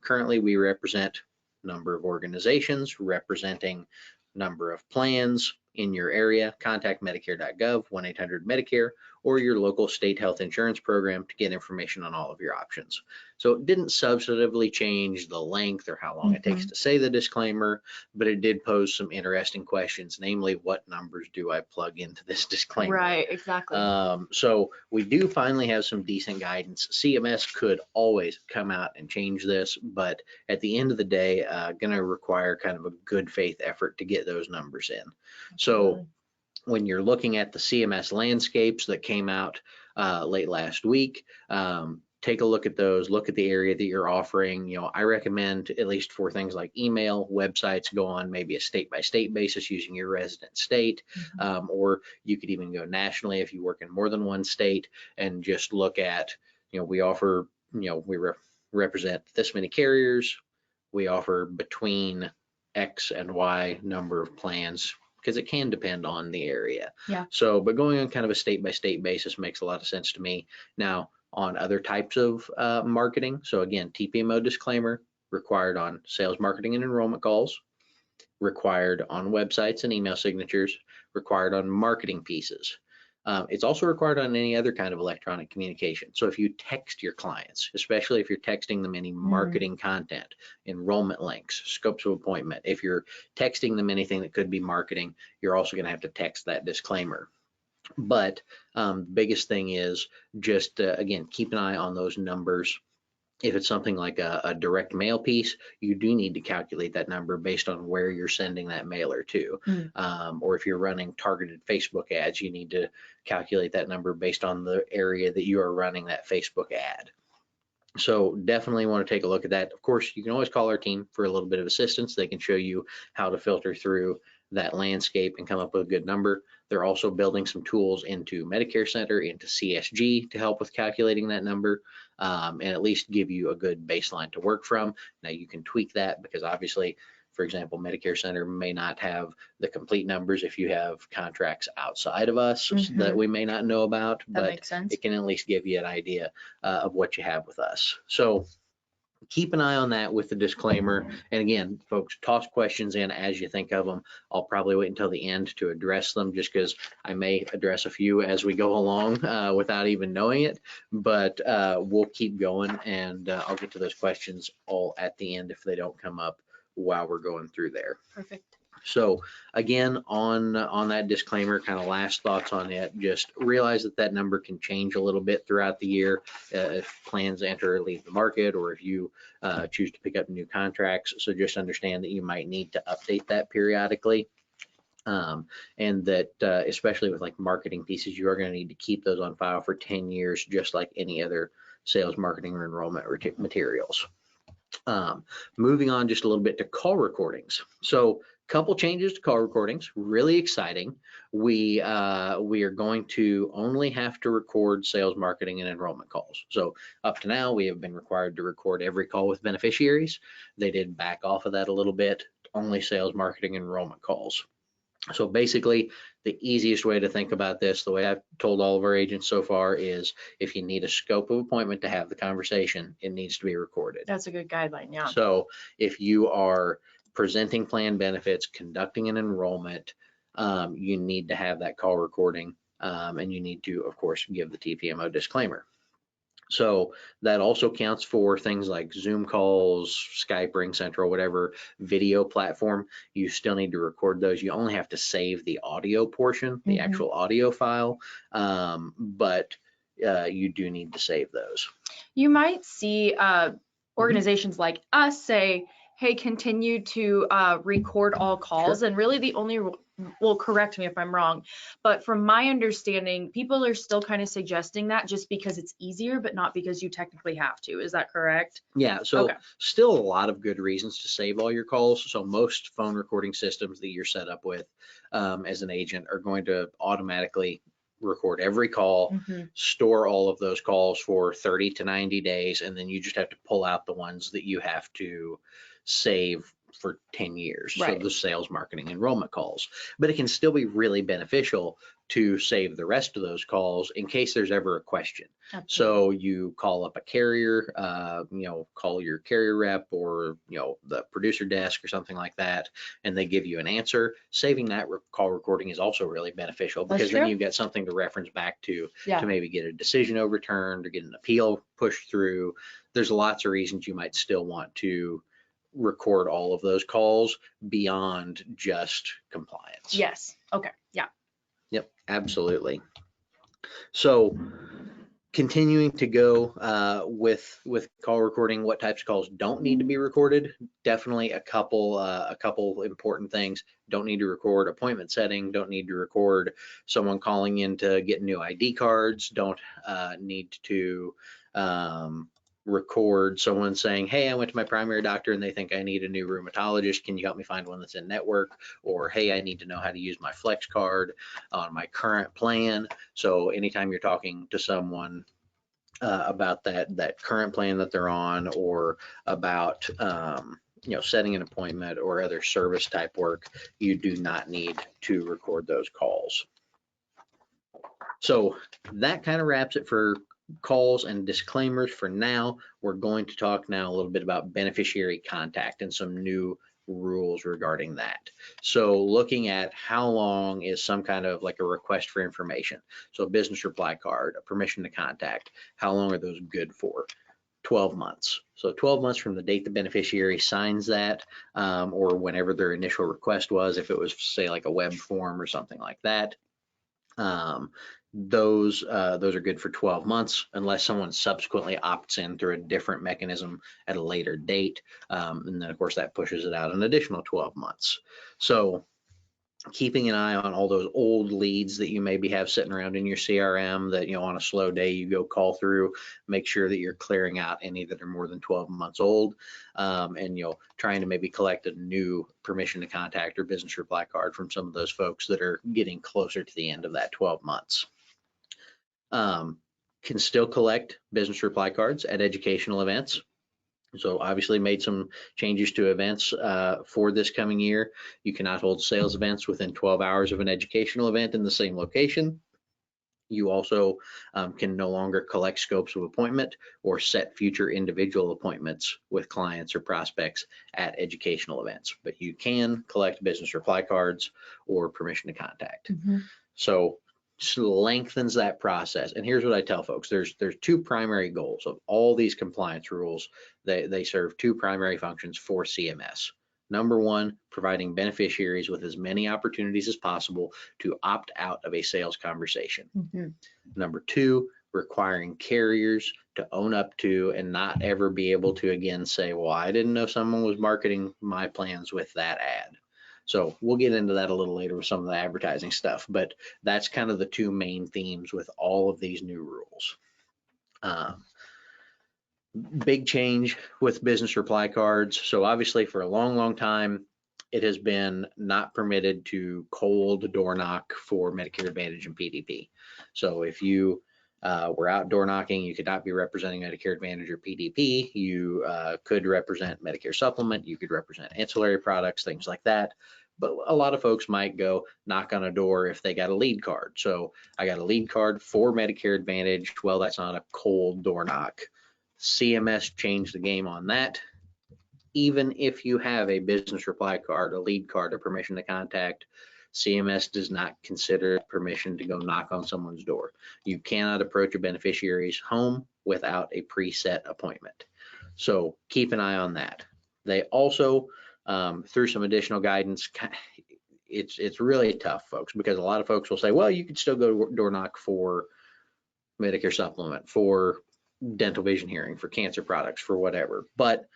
currently we represent number of organizations representing number of plans in your area. Contact medicare.gov, 1-800-Medicare, or your local state health insurance program to get information on all of your options. So it didn't substantively change the length or how long it takes to say the disclaimer, but it did pose some interesting questions, namely, what numbers do I plug into this disclaimer? Right, exactly. So we do finally have some decent guidance. CMS could always come out and change this, but at the end of the day, going to require kind of a good faith effort to get those numbers in. So when you're looking at the CMS landscapes that came out late last week, take a look at those, look at the area that you're offering. You know, I recommend, at least for things like email, websites, go on maybe a state-by-state basis using your resident state, or you could even go nationally if you work in more than one state and just look at, you know, we offer, you know, we represent this many carriers, we offer between X and Y number of plans, because it can depend on the area. Yeah. So, but going on kind of a state-by-state basis makes a lot of sense to me. Now, on other types of marketing, so again, TPMO disclaimer required on sales, marketing, and enrollment calls, required on websites and email signatures, required on marketing pieces. It's also required on any other kind of electronic communication. So if you text your clients, especially if you're texting them any marketing content, enrollment links, scopes of appointment, if you're texting them anything that could be marketing, you're also going to have to text that disclaimer. But the biggest thing is just, again, keep an eye on those numbers. If it's something like a direct mail piece, you do need to calculate that number based on where you're sending that mailer to. Or if you're running targeted Facebook ads, you need to calculate that number based on the area that you are running that Facebook ad. So definitely want to take a look at that. Of course, you can always call our team for a little bit of assistance. They can show you how to filter through that landscape and come up with a good number. They're also building some tools into Medicare Center, into CSG to help with calculating that number, and at least give you a good baseline to work from. Now you can tweak that because obviously, for example, Medicare Center may not have the complete numbers if you have contracts outside of us that we may not know about, but it can at least give you an idea of what you have with us. So keep an eye on that with the disclaimer. And again, folks, toss questions in as you think of them. I'll probably wait until the end to address them, just because I may address a few as we go along without even knowing it. But we'll keep going, and I'll get to those questions all at the end if they don't come up while we're going through there. Perfect. So again, on that disclaimer, kind of last thoughts on it, just realize that that number can change a little bit throughout the year if plans enter or leave the market, or if you choose to pick up new contracts. So just understand that you might need to update that periodically. And that especially with like marketing pieces, you are going to need to keep those on file for 10 years, just like any other sales, marketing, or enrollment materials. Moving on just a little bit to call recordings. So couple changes to call recordings, really exciting. We are going to only have to record sales, marketing, and enrollment calls. So up to now, we have been required to record every call with beneficiaries. They did back off of that a little bit, only sales, marketing, and enrollment calls. So basically, the easiest way to think about this, the way I've told all of our agents so far, is if you need a scope of appointment to have the conversation, it needs to be recorded. That's a good guideline, yeah. So if you are presenting plan benefits, conducting an enrollment, you need to have that call recording, and you need to, of course, give the TPMO disclaimer. So that also counts for things like Zoom calls, Skype, RingCentral, whatever video platform. You still need to record those. You only have to save the audio portion, the actual audio file, but you do need to save those. You might see organizations like us say, hey, continue to record all calls. And really the only, well, correct me if I'm wrong, but from my understanding, people are still kind of suggesting that just because it's easier, but not because you technically have to. Is that correct? Yeah, so still a lot of good reasons to save all your calls. So most phone recording systems that you're set up with as an agent are going to automatically record every call, store all of those calls for 30 to 90 days, and then you just have to pull out the ones that you have to save for 10 years. So the sales, marketing, enrollment calls. But it can still be really beneficial to save the rest of those calls in case there's ever a question. Absolutely. So you call up a carrier, call your carrier rep or, the producer desk or something like that, and they give you an answer. Saving that call recording is also really beneficial because then you've got something to reference back to maybe get a decision overturned or get an appeal pushed through. There's lots of reasons you might still want to record all of those calls beyond just compliance. Yes. Okay. Yeah. Yep, absolutely. So continuing to go with call recording, what types of calls don't need to be recorded? Definitely a couple important things. Don't need to record appointment setting. Don't need to record someone calling in to get new ID cards. Don't need to record someone saying, hey, I went to my primary doctor and they think I need a new rheumatologist. Can you help me find one that's in network? Or, hey, I need to know how to use my flex card on my current plan. So anytime you're talking to someone about that current plan that they're on, or about setting an appointment or other service type work, you do not need to record those calls. So that kind of wraps it for calls and disclaimers for now. We're going to talk now a little bit about beneficiary contact and some new rules regarding that. So looking at how long is some kind of like a request for information. So a business reply card, a permission to contact, how long are those good for? 12 months. So 12 months from the date the beneficiary signs that, or whenever their initial request was, if it was say like a web form or something like that. Those are good for 12 months unless someone subsequently opts in through a different mechanism at a later date. And then of course that pushes it out an additional 12 months. So keeping an eye on all those old leads that you maybe have sitting around in your CRM that, on a slow day you go call through, make sure that you're clearing out any that are more than 12 months old, and trying to maybe collect a new permission to contact or business reply card from some of those folks that are getting closer to the end of that 12 months. Can still collect business reply cards at educational events. So obviously made some changes to events for this coming year. You cannot hold sales events within 12 hours of an educational event in the same location. You also can no longer collect scopes of appointment or set future individual appointments with clients or prospects at educational events, but you can collect business reply cards or permission to contact. So lengthens that process. And here's what I tell folks: there's two primary goals of all these compliance rules. They serve two primary functions for CMS. Number one, providing beneficiaries with as many opportunities as possible to opt out of a sales conversation. Number two, requiring carriers to own up to and not ever be able to again say, well, I didn't know someone was marketing my plans with that ad. So we'll get into that a little later with some of the advertising stuff, but that's kind of the two main themes with all of these new rules. Big change with business reply cards. So obviously for a long, long time, it has been not permitted to cold door knock for Medicare Advantage and PDP. So if you were out door knocking, you could not be representing Medicare Advantage or PDP. You could represent Medicare Supplement. You could represent ancillary products, things like that. But a lot of folks might go knock on a door if they got a lead card. So I got a lead card for Medicare Advantage. Well, that's not a cold door knock. CMS changed the game on that. Even if you have a business reply card, a lead card, a permission to contact, CMS does not consider permission to go knock on someone's door. You cannot approach a beneficiary's home without a preset appointment. So keep an eye on that. They also, through some additional guidance, it's really tough, folks, because a lot of folks will say, well, you could still go door knock for Medicare Supplement, for dental vision hearing, for cancer products, for whatever. But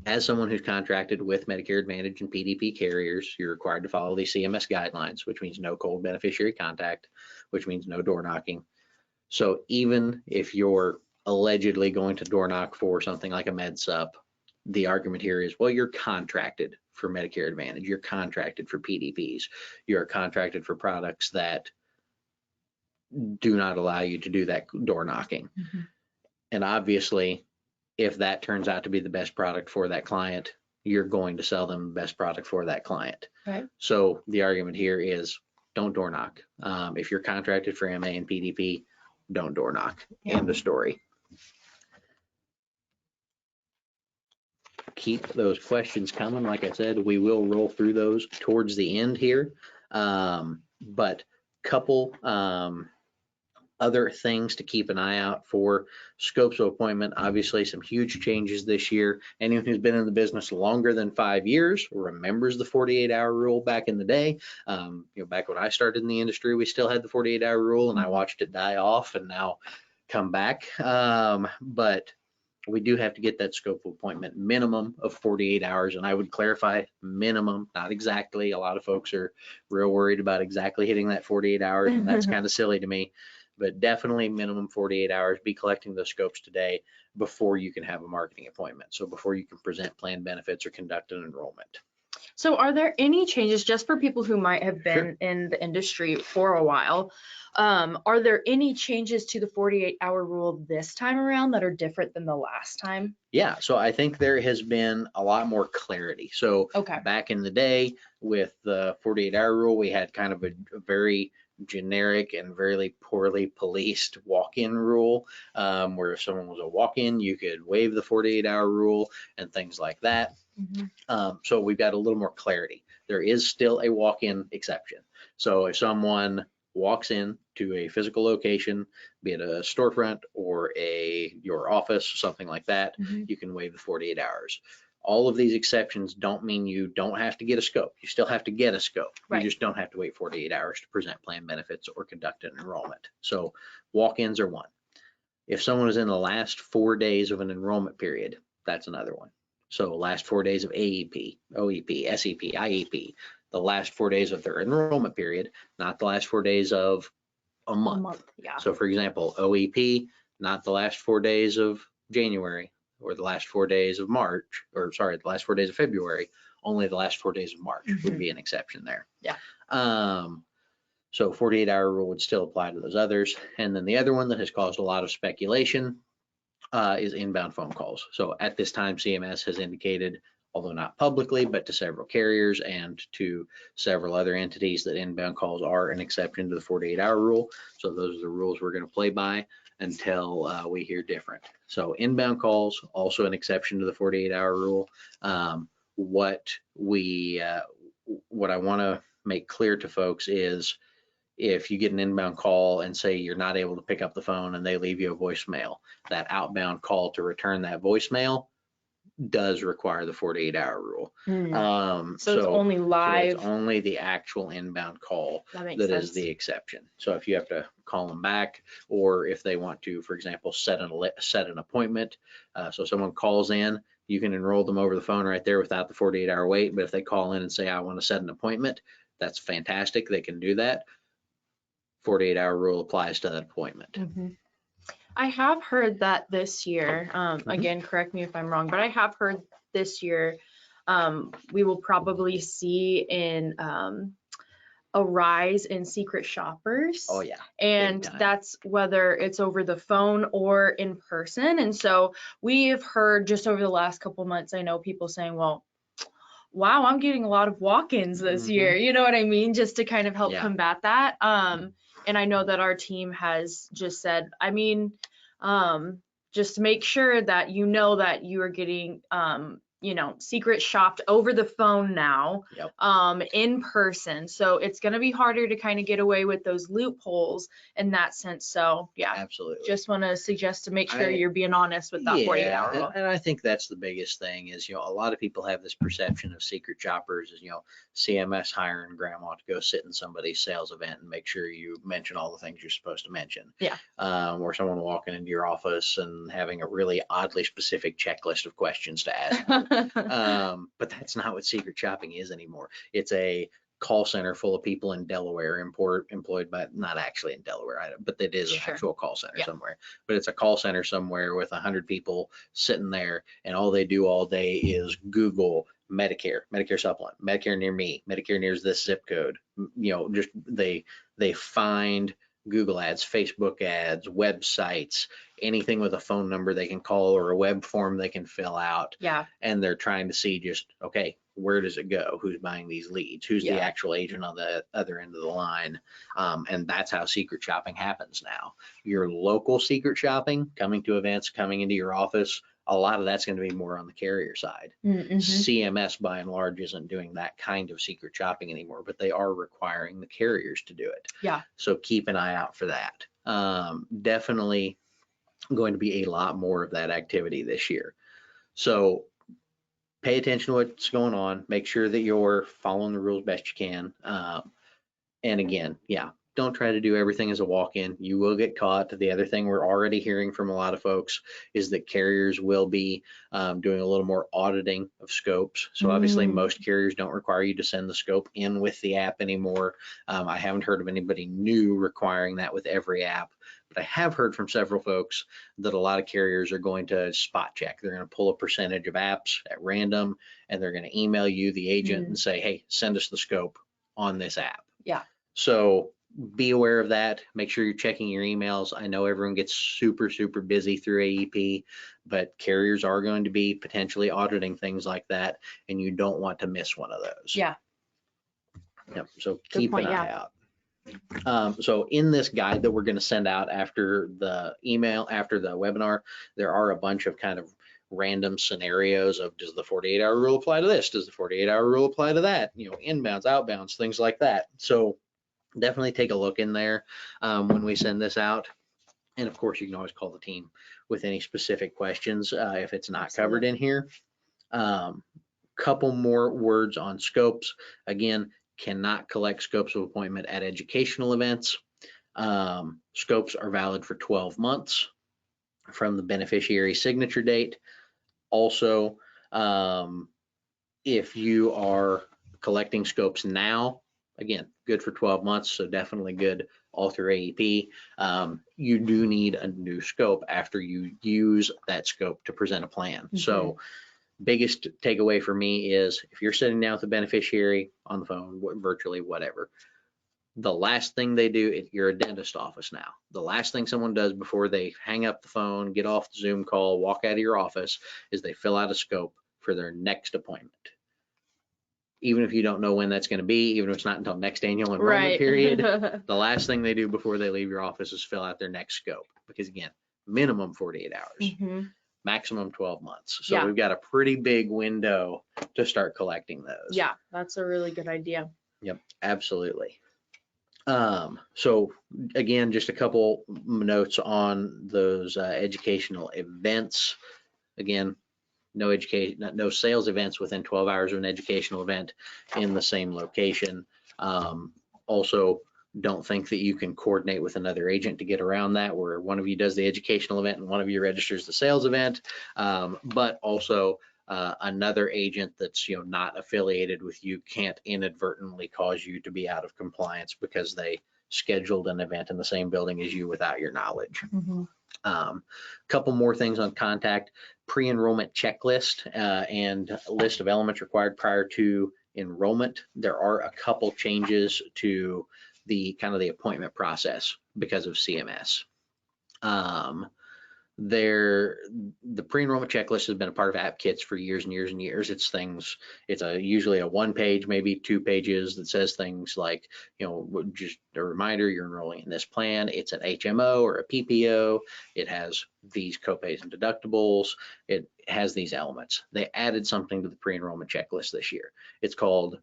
as someone who's contracted with Medicare Advantage and PDP carriers, you're required to follow these CMS guidelines, which means no cold beneficiary contact, which means no door knocking. So even if you're allegedly going to door knock for something like a med sup, the argument here is, well, you're contracted for Medicare Advantage, you're contracted for PDPs, you're contracted for products that do not allow you to do that door knocking. And obviously, if that turns out to be the best product for that client, you're going to sell them the best product for that client. Right. So the argument here is don't door knock. If you're contracted for MA and PDP, don't door knock. End of story. Keep those questions coming. Like I said, we will roll through those towards the end here. But couple other things to keep an eye out for. Scopes of appointment, obviously some huge changes this year. Anyone who's been in the business longer than 5 years remembers the 48-hour rule back in the day. Back when I started in the industry, we still had the 48-hour rule, and I watched it die off and now come back. But we do have to get that scope of appointment minimum of 48 hours. And I would clarify minimum, not exactly. A lot of folks are real worried about exactly hitting that 48 hours. And that's kind of silly to me, but definitely minimum 48 hours. Be collecting those scopes today before you can have a marketing appointment. So before you can present planned benefits or conduct an enrollment. So are there any changes, just for people who might have been in the industry for a while, are there any changes to the 48-hour rule this time around that are different than the last time? Yeah, so I think there has been a lot more clarity. So back in the day with the 48-hour rule, we had kind of a very generic and very poorly policed walk-in rule, where if someone was a walk-in, you could waive the 48-hour rule and things like that. So we've got a little more clarity. There is still a walk-in exception. So if someone walks in to a physical location, be it a storefront or your office, something like that, you can waive the 48 hours. All of these exceptions don't mean you don't have to get a scope. You still have to get a scope. You just don't have to wait 48 hours to present planned benefits or conduct an enrollment. So walk-ins are one. If someone is in the last 4 days of an enrollment period, that's another one. So last 4 days of AEP, OEP, SEP, IEP, the last 4 days of their enrollment period, not the last 4 days of a month. So for example, OEP, not the last 4 days of January or the last 4 days of March, or sorry, the last 4 days of February, only the last 4 days of March would be an exception there. So 48-hour rule would still apply to those others. And then the other one that has caused a lot of speculation is inbound phone calls. So at this time, CMS has indicated, although not publicly, but to several carriers and to several other entities, that inbound calls are an exception to the 48-hour rule. So those are the rules we're going to play by until we hear different. So inbound calls, also an exception to the 48-hour rule. What I want to make clear to folks is, if you get an inbound call and say you're not able to pick up the phone and they leave you a voicemail, that outbound call to return that voicemail does require the 48-hour rule. So it's only live. So it's only the actual inbound call that is the exception. So if you have to call them back, or if they want to, for example, set an appointment, so someone calls in, you can enroll them over the phone right there without the 48-hour wait. But if they call in and say, I want to set an appointment, that's fantastic. They can do that. 48-hour rule applies to that appointment. I have heard that this year, again, correct me if I'm wrong, but I have heard this year we will probably see a rise in secret shoppers. Oh yeah. And that's whether it's over the phone or in person. And so we have heard just over the last couple months, I know people saying, well, wow, I'm getting a lot of walk-ins this year. You know what I mean? Just to kind of help combat that. And I know that our team has just said, I mean, just make sure that you know that you are getting, secret shopped over the phone now, in person. So it's going to be harder to kind of get away with those loopholes in that sense. So yeah, absolutely. Just want to suggest to make sure you're being honest with that 48-hour rule. And I think that's the biggest thing is, a lot of people have this perception of secret shoppers as, CMS hiring grandma to go sit in somebody's sales event and make sure you mention all the things you're supposed to mention. Or someone walking into your office and having a really oddly specific checklist of questions to ask. But that's not what secret shopping is anymore. It's a call center full of people in Delaware employed by, not actually in Delaware, but it is an actual call center somewhere. But it's a call center somewhere with 100 people sitting there, and all they do all day is Google Medicare supplement, Medicare near me, Medicare near this zip code. Just they find Google ads, Facebook ads, websites, anything with a phone number they can call or a web form they can fill out. And they're trying to see just, okay, where does it go? Who's buying these leads? Who's the actual agent on the other end of the line? And that's how secret shopping happens now. Your local secret shopping, coming to events, coming into your office, a lot of that's going to be more on the carrier side. Mm-hmm. CMS by and large isn't doing that kind of secret shopping anymore, but they are requiring the carriers to do it. Yeah. So keep an eye out for that. Definitely going to be a lot more of that activity this year. So pay attention to what's going on. Make sure that you're following the rules best you can. And again, don't try to do everything as a walk-in. You will get caught. The other thing we're already hearing from a lot of folks is that carriers will be doing a little more auditing of scopes. So obviously most carriers don't require you to send the scope in with the app anymore. I haven't heard of anybody new requiring that with every app, but I have heard from several folks that a lot of carriers are going to spot check. They're going to pull a percentage of apps at random, and they're going to email you, the agent, and say, hey, send us the scope on this app. Yeah. So be aware of that. Make sure you're checking your emails. I know everyone gets super, super busy through AEP, but carriers are going to be potentially auditing things like that, and you don't want to miss one of those. Yeah. Yep. So keep an eye out. So in this guide that we're going to send out after the email, after the webinar, there are a bunch of kind of random scenarios of, does the 48-hour rule apply to this? Does the 48-hour rule apply to that? Inbounds, outbounds, things like that. So definitely take a look in there when we send this out. And of course, you can always call the team with any specific questions if it's not covered in here. Couple more words on scopes. Again, cannot collect scopes of appointment at educational events. Scopes are valid for 12 months from the beneficiary signature date. Also, if you are collecting scopes now, again, good for 12 months, so definitely good all through AEP. You do need a new scope after you use that scope to present a plan. So biggest takeaway for me is, if you're sitting down with a beneficiary on the phone, virtually, whatever, the last thing they do, you're a dentist office now. The last thing someone does before they hang up the phone, get off the Zoom call, walk out of your office, is they fill out a scope for their next appointment. Even if you don't know when that's going to be, even if it's not until next annual enrollment period, the last thing they do before they leave your office is fill out their next scope. Because again, minimum 48 hours, maximum 12 months. So we've got a pretty big window to start collecting those. Yeah, that's a really good idea. Yep, absolutely. So again, just a couple notes on those educational events. Again, no sales events within 12 hours of an educational event in the same location. Also, don't think that you can coordinate with another agent to get around that, where one of you does the educational event and one of you registers the sales event. But also another agent that's not affiliated with you can't inadvertently cause you to be out of compliance because they scheduled an event in the same building as you without your knowledge. Couple more things on contact: pre-enrollment checklist and list of elements required prior to enrollment. There are a couple changes to the appointment process because of CMS. The pre-enrollment checklist has been a part of app kits for years and years and years. It's usually a 1 page, maybe 2 pages, that says things like, just a reminder, you're enrolling in this plan. It's an HMO or a PPO. It has these copays and deductibles. It has these elements. They added something to the pre-enrollment checklist this year. It's called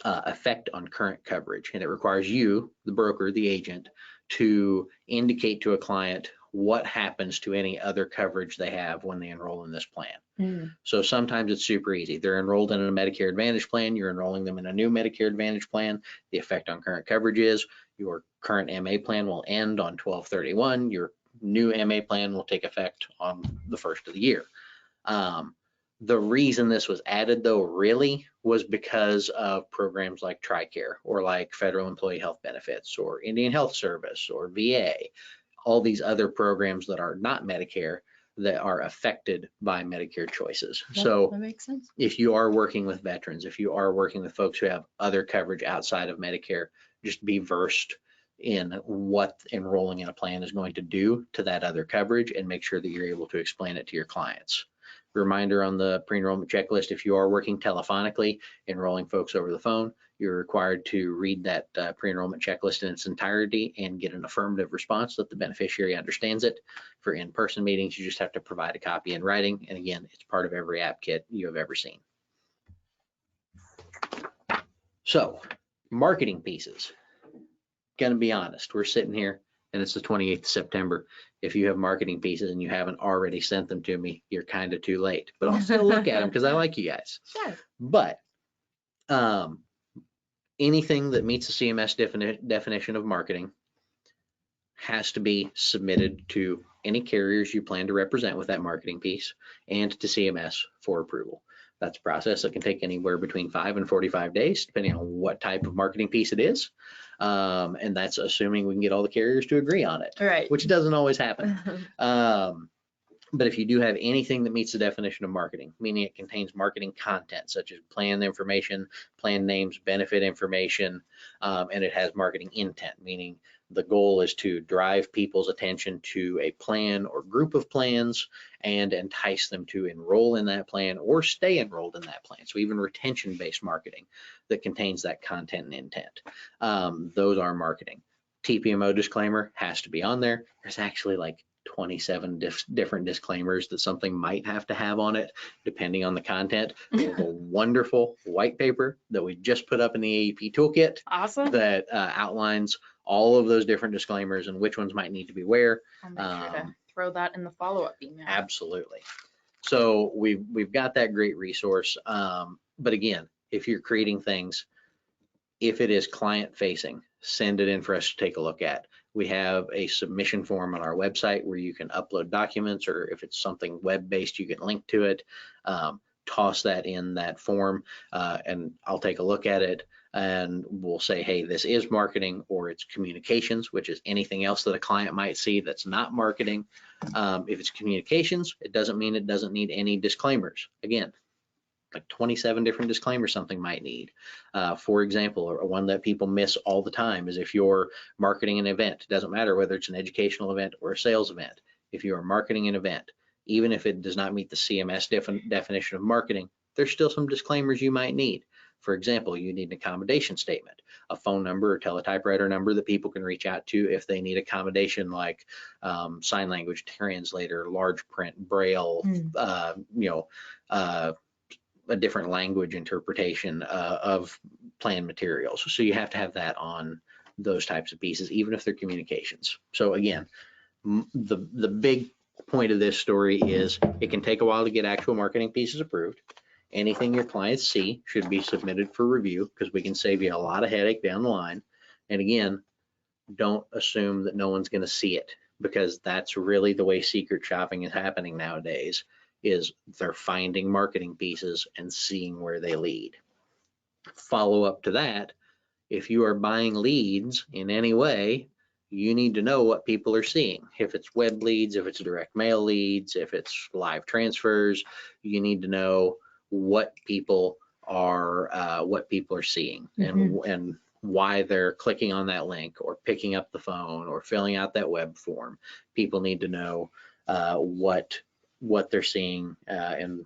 effect on current coverage, and it requires you, the broker, the agent, to indicate to a client what happens to any other coverage they have when they enroll in this plan. So sometimes it's super easy. They're enrolled in a Medicare Advantage plan. You're enrolling them in a new Medicare Advantage plan. The effect on current coverage is your current MA plan will end on 12/31. Your new MA plan will take effect on the first of the year. The reason this was added, though, really was because of programs like TRICARE, or like Federal Employee Health Benefits, or Indian Health Service, or VA, all these other programs that are not Medicare that are affected by Medicare choices. So that makes sense. If you are working with veterans, if you are working with folks who have other coverage outside of Medicare, just be versed in what enrolling in a plan is going to do to that other coverage, and make sure that you're able to explain it to your clients. Reminder on the pre-enrollment checklist, if you are working telephonically, enrolling folks over the phone, you're required to read that pre-enrollment checklist in its entirety and get an affirmative response that the beneficiary understands it. For in-person meetings, you just have to provide a copy in writing. And again, it's part of every app kit you have ever seen. So, marketing pieces. Gonna be honest, we're sitting here and it's the 28th of September. If you have marketing pieces and you haven't already sent them to me, you're kind of too late. But I'll still look at them because I like you guys. Sure. But anything that meets the CMS definition of marketing has to be submitted to any carriers you plan to represent with that marketing piece and to CMS for approval. That's a process that can take anywhere between 5 and 45 days, depending on what type of marketing piece it is. And that's assuming we can get all the carriers to agree on it, Right. which doesn't always happen. But if you do have anything that meets the definition of marketing, meaning it contains marketing content such as plan information, plan names, benefit information, and it has marketing intent, meaning the goal is to drive people's attention to a plan or group of plans and entice them to enroll in that plan or stay enrolled in that plan. So even retention-based marketing that contains that content and intent, those are marketing. TPMO disclaimer has to be on there. There's actually like 27 different disclaimers that something might have to have on it, depending on the content. There's a wonderful white paper that we just put up in the AEP toolkit. Awesome. That outlines all of those different disclaimers and which ones might need to be where. I'll make sure to throw that in the follow-up email. Absolutely. So we've got that great resource. But again, if you're creating things, if it is client facing, send it in for us to take a look at. We have a submission form on our website where you can upload documents, or if it's something web-based, you can link to it. Toss that in that form and I'll take a look at it and we'll say, hey, this is marketing, or it's communications, which is anything else that a client might see that's not marketing. If it's communications, it doesn't mean it doesn't need any disclaimers. Again, like 27 different disclaimers something might need. For example, or one that people miss all the time is if you're marketing an event, it doesn't matter whether it's an educational event or a sales event. If you are marketing an event, even if it does not meet the CMS definition of marketing, there's still some disclaimers you might need. For example, you need an accommodation statement, a phone number or teletypewriter number that people can reach out to if they need accommodation, like sign language translator, large print, braille, a different language interpretation of plan materials. So you have to have that on those types of pieces, even if they're communications. So again, the big point of this story is it can take a while to get actual marketing pieces approved. Anything your clients see should be submitted for review, because we can save you a lot of headache down the line. And again, don't assume that no one's going to see it, because that's really the way secret shopping is happening nowadays, is they're finding marketing pieces and seeing where they lead. Follow up to that, if you are buying leads in any way, you need to know what people are seeing. If it's web leads, if it's direct mail leads, if it's live transfers, you need to know what people are seeing and why they're clicking on that link or picking up the phone or filling out that web form. People need to know what they're seeing and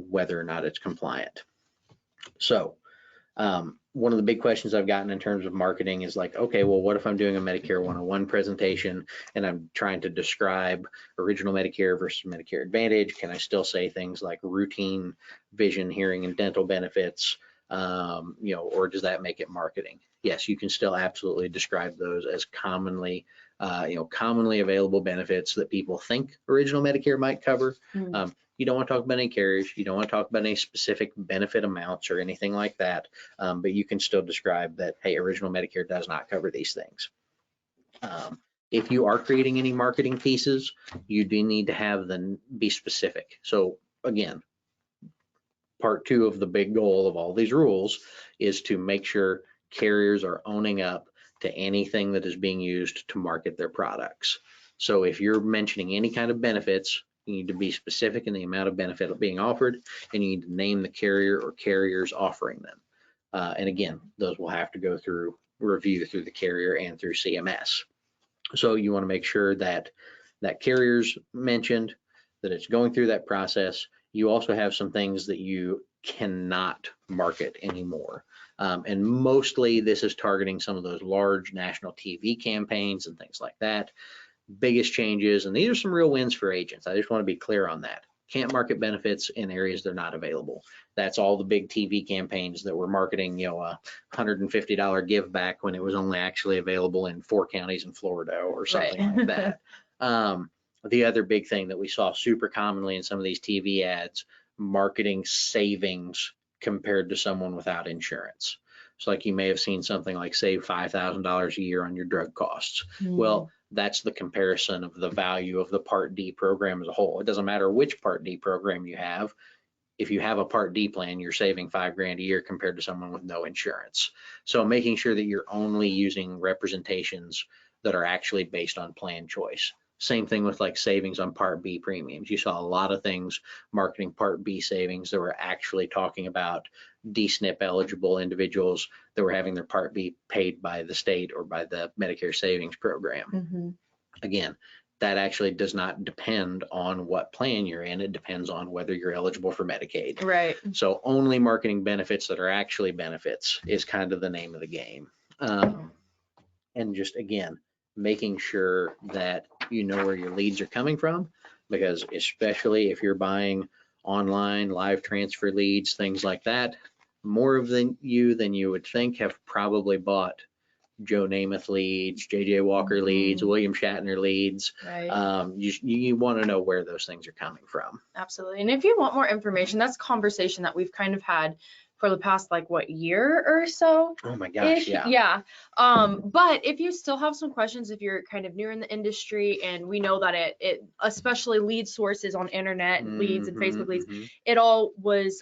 whether or not it's compliant. So one of the big questions I've gotten in terms of marketing is like, okay, well, what if I'm doing a Medicare 101 presentation and I'm trying to describe original Medicare versus Medicare Advantage? Can I still say things like routine vision, hearing, and dental benefits, or does that make it marketing? Yes, you can still absolutely describe those as commonly available benefits that people think original Medicare might cover. You don't want to talk about any carriers. You don't want to talk about any specific benefit amounts or anything like that. But you can still describe that, hey, original Medicare does not cover these things. If you are creating any marketing pieces, you do need to have them be specific. So again, part 2 of the big goal of all these rules is to make sure carriers are owning up to anything that is being used to market their products. So if you're mentioning any kind of benefits, you need to be specific in the amount of benefit being offered, and you need to name the carrier or carriers offering them. And again, those will have to go through review through the carrier and through CMS. So you want to make sure that that carrier's mentioned, that it's going through that process, you also have some things that you cannot market anymore. And mostly this is targeting some of those large national TV campaigns and things like that. Biggest changes, and these are some real wins for agents. I just want to be clear on that. Can't market benefits in areas they're not available. That's all the big TV campaigns that were marketing, a $150 give back when it was only actually available in 4 counties in Florida or something like that. The other big thing that we saw super commonly in some of these TV ads, marketing savings compared to someone without insurance. So like you may have seen something like save $5,000 a year on your drug costs. Well, that's the comparison of the value of the Part D program as a whole. It doesn't matter which Part D program you have. If you have a Part D plan, you're saving $5,000 a year compared to someone with no insurance. So making sure that you're only using representations that are actually based on plan choice. Same thing with like savings on Part B premiums. You saw a lot of things marketing Part B savings that were actually talking about DSNP eligible individuals that were having their Part B paid by the state or by the Medicare savings program. Again, that actually does not depend on what plan you're in. It depends on whether you're eligible for Medicaid. Right. So only marketing benefits that are actually benefits is kind of the name of the game. And just, again, making sure that you know where your leads are coming from, because especially if you're buying online, live transfer leads, things like that, more of you than you would think have probably bought Joe Namath leads, JJ Walker leads, William Shatner leads. Right. You want to know where those things are coming from. Absolutely. And if you want more information, that's a conversation that we've kind of had for the past year or so. Oh my gosh, yeah. Yeah. But if you still have some questions, if you're kind of new in the industry, and we know that it especially lead sources on internet leads and Facebook leads, it all was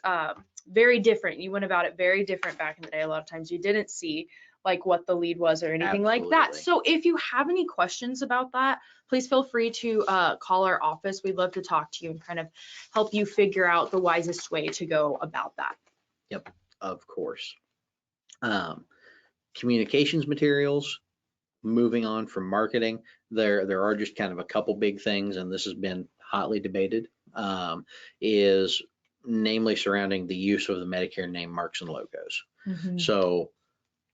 very different. You went about it very different back in the day. A lot of times you didn't see like what the lead was or anything like that. So if you have any questions about that, please feel free to call our office. We'd love to talk to you and kind of help you figure out the wisest way to go about that. Yep, of course. Communications materials, moving on from marketing, there are just kind of a couple big things, and this has been hotly debated, is namely surrounding the use of the Medicare name, marks, and logos. So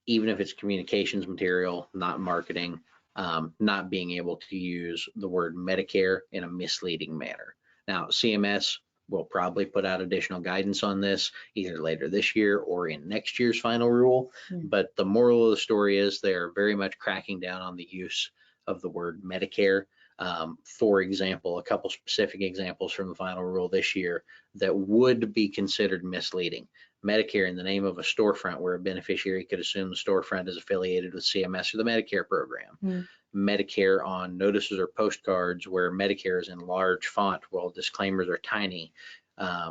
even if it's communications material, not marketing, not being able to use the word Medicare in a misleading manner. Now, CMS will probably put out additional guidance on this either later this year or in next year's final rule. But the moral of the story is they're very much cracking down on the use of the word Medicare. For example, a couple specific examples from the final rule this year that would be considered misleading. Medicare in the name of a storefront where a beneficiary could assume the storefront is affiliated with CMS or the Medicare program. Medicare on notices or postcards where Medicare is in large font while disclaimers are tiny,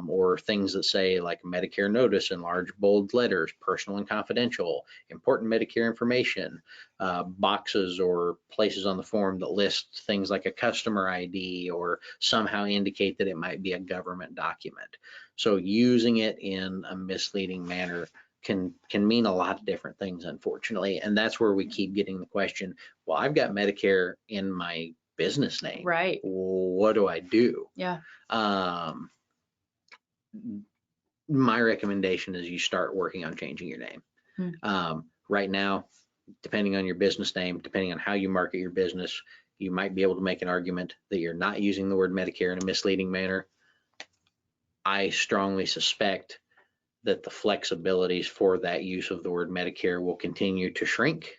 or things that say like Medicare notice in large bold letters, personal and confidential, important Medicare information, boxes or places on the form that list things like a customer ID or somehow indicate that it might be a government document. So using it in a misleading manner can mean a lot of different things, unfortunately. And that's where we keep getting the question, well, I've got Medicare in my business name. Right. What do I do? Yeah. My recommendation is you start working on changing your name. Right now, depending on your business name, depending on how you market your business, you might be able to make an argument that you're not using the word Medicare in a misleading manner. I strongly suspect that the flexibilities for that use of the word Medicare will continue to shrink.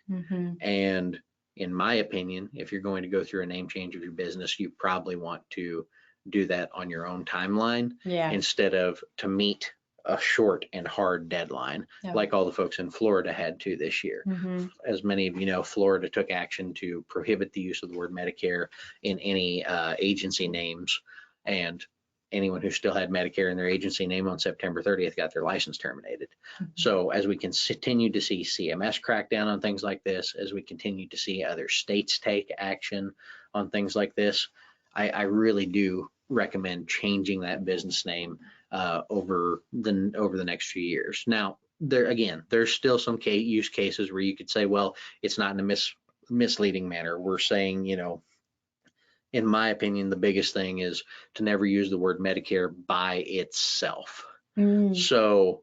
And in my opinion, if you're going to go through a name change of your business, you probably want to do that on your own timeline instead of to meet a short and hard deadline like all the folks in Florida had to this year. As many of you know, Florida took action to prohibit the use of the word Medicare in any agency names, and anyone who still had Medicare in their agency name on September 30th got their license terminated. So as we continue to see CMS crack down on things like this, as we continue to see other states take action on things like this, I really do recommend changing that business name over the next few years. Now, there's still some use cases where you could say, well, it's not in a misleading manner. We're saying, in in my opinion, the biggest thing is to never use the word Medicare by itself. So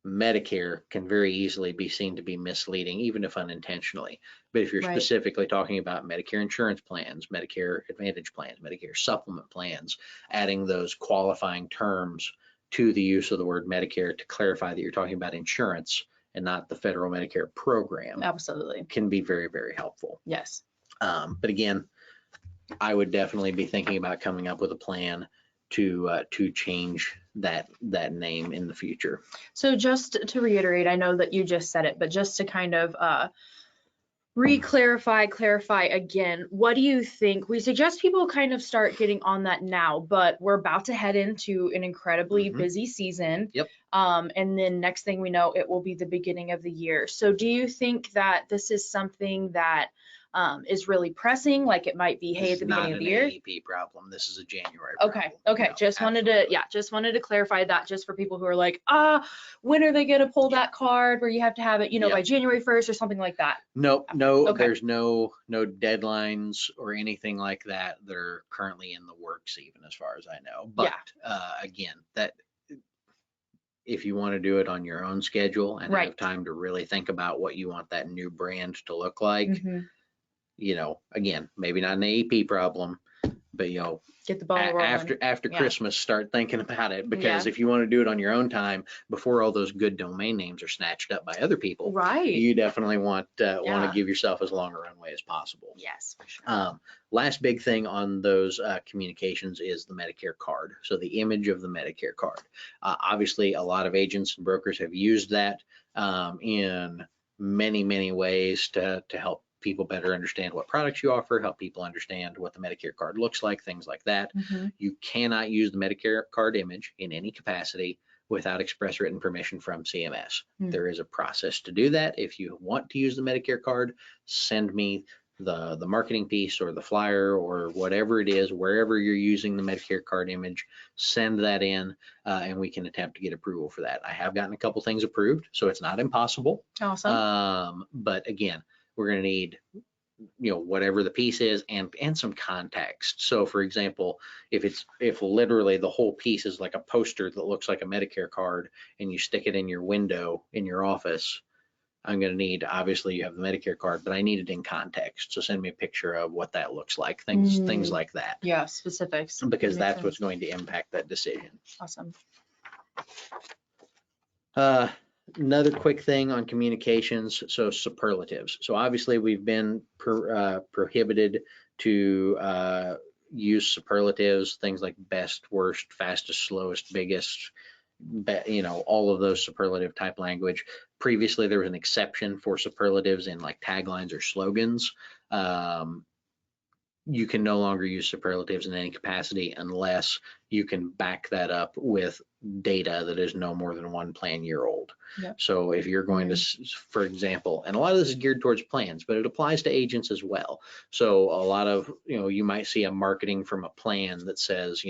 Medicare can very easily be seen to be misleading, even if unintentionally. But if you're Right. specifically talking about Medicare insurance plans, Medicare Advantage plans, Medicare supplement plans, adding those qualifying terms to the use of the word Medicare to clarify that you're talking about insurance and not the federal Medicare program Absolutely. can be very, very helpful. Yes. But again, I would definitely be thinking about coming up with a plan to change that name in the future. So just to reiterate, I know that you just said it, but just to kind of clarify again, what do you think? We suggest people kind of start getting on that now, but we're about to head into an incredibly busy season. Yep. And then next thing we know, it will be the beginning of the year. So do you think that this is something that is really pressing? Like it might be, hey, at the beginning of the year? Not an AEP problem. This is a January Okay. problem. Okay. No, Just wanted absolutely. to, just wanted to clarify that just for people who are like, when are they going to pull that card where you have to have it, by January 1st or something like that? Nope, no, Okay. there's no deadlines or anything like that that are currently in the works, even as far as I know. But again, that if you want to do it on your own schedule and have time to really think about what you want that new brand to look like, again, maybe not an AEP problem, but Get the ball rolling. after Christmas, start thinking about it, because if you want to do it on your own time before all those good domain names are snatched up by other people, you definitely want to give yourself as long a runway as possible. Yes, for sure. Last big thing on those communications is the Medicare card. So the image of the Medicare card. Obviously, a lot of agents and brokers have used that in many ways to help people better understand what products you offer, help people understand what the Medicare card looks like, things like that. You cannot use the Medicare card image in any capacity without express written permission from CMS. There is a process to do that. If you want to use the Medicare card, send me the marketing piece or the flyer or whatever it is, wherever you're using the Medicare card image, send that in and we can attempt to get approval for that. I have gotten a couple things approved, so it's not impossible. Awesome. But again, we're going to need whatever the piece is and some context. So for example, if literally the whole piece is like a poster that looks like a Medicare card and you stick it in your window in your office, I'm going to need, obviously you have the Medicare card, but I need it in context. So send me a picture of what that looks like, things like that. Yeah, specifics. Because that's what's going to impact that decision. Awesome. Another quick thing on communications, so superlatives. So obviously we've been prohibited to use superlatives, things like best, worst, fastest, slowest, biggest, all of those superlative type language. Previously, there was an exception for superlatives in like taglines or slogans. You can no longer use superlatives in any capacity unless you can back that up with data that is no more than one plan year old. So if you're going to, for example, and a lot of this is geared towards plans, but it applies to agents as well. So a lot of, you might see a marketing from a plan that says,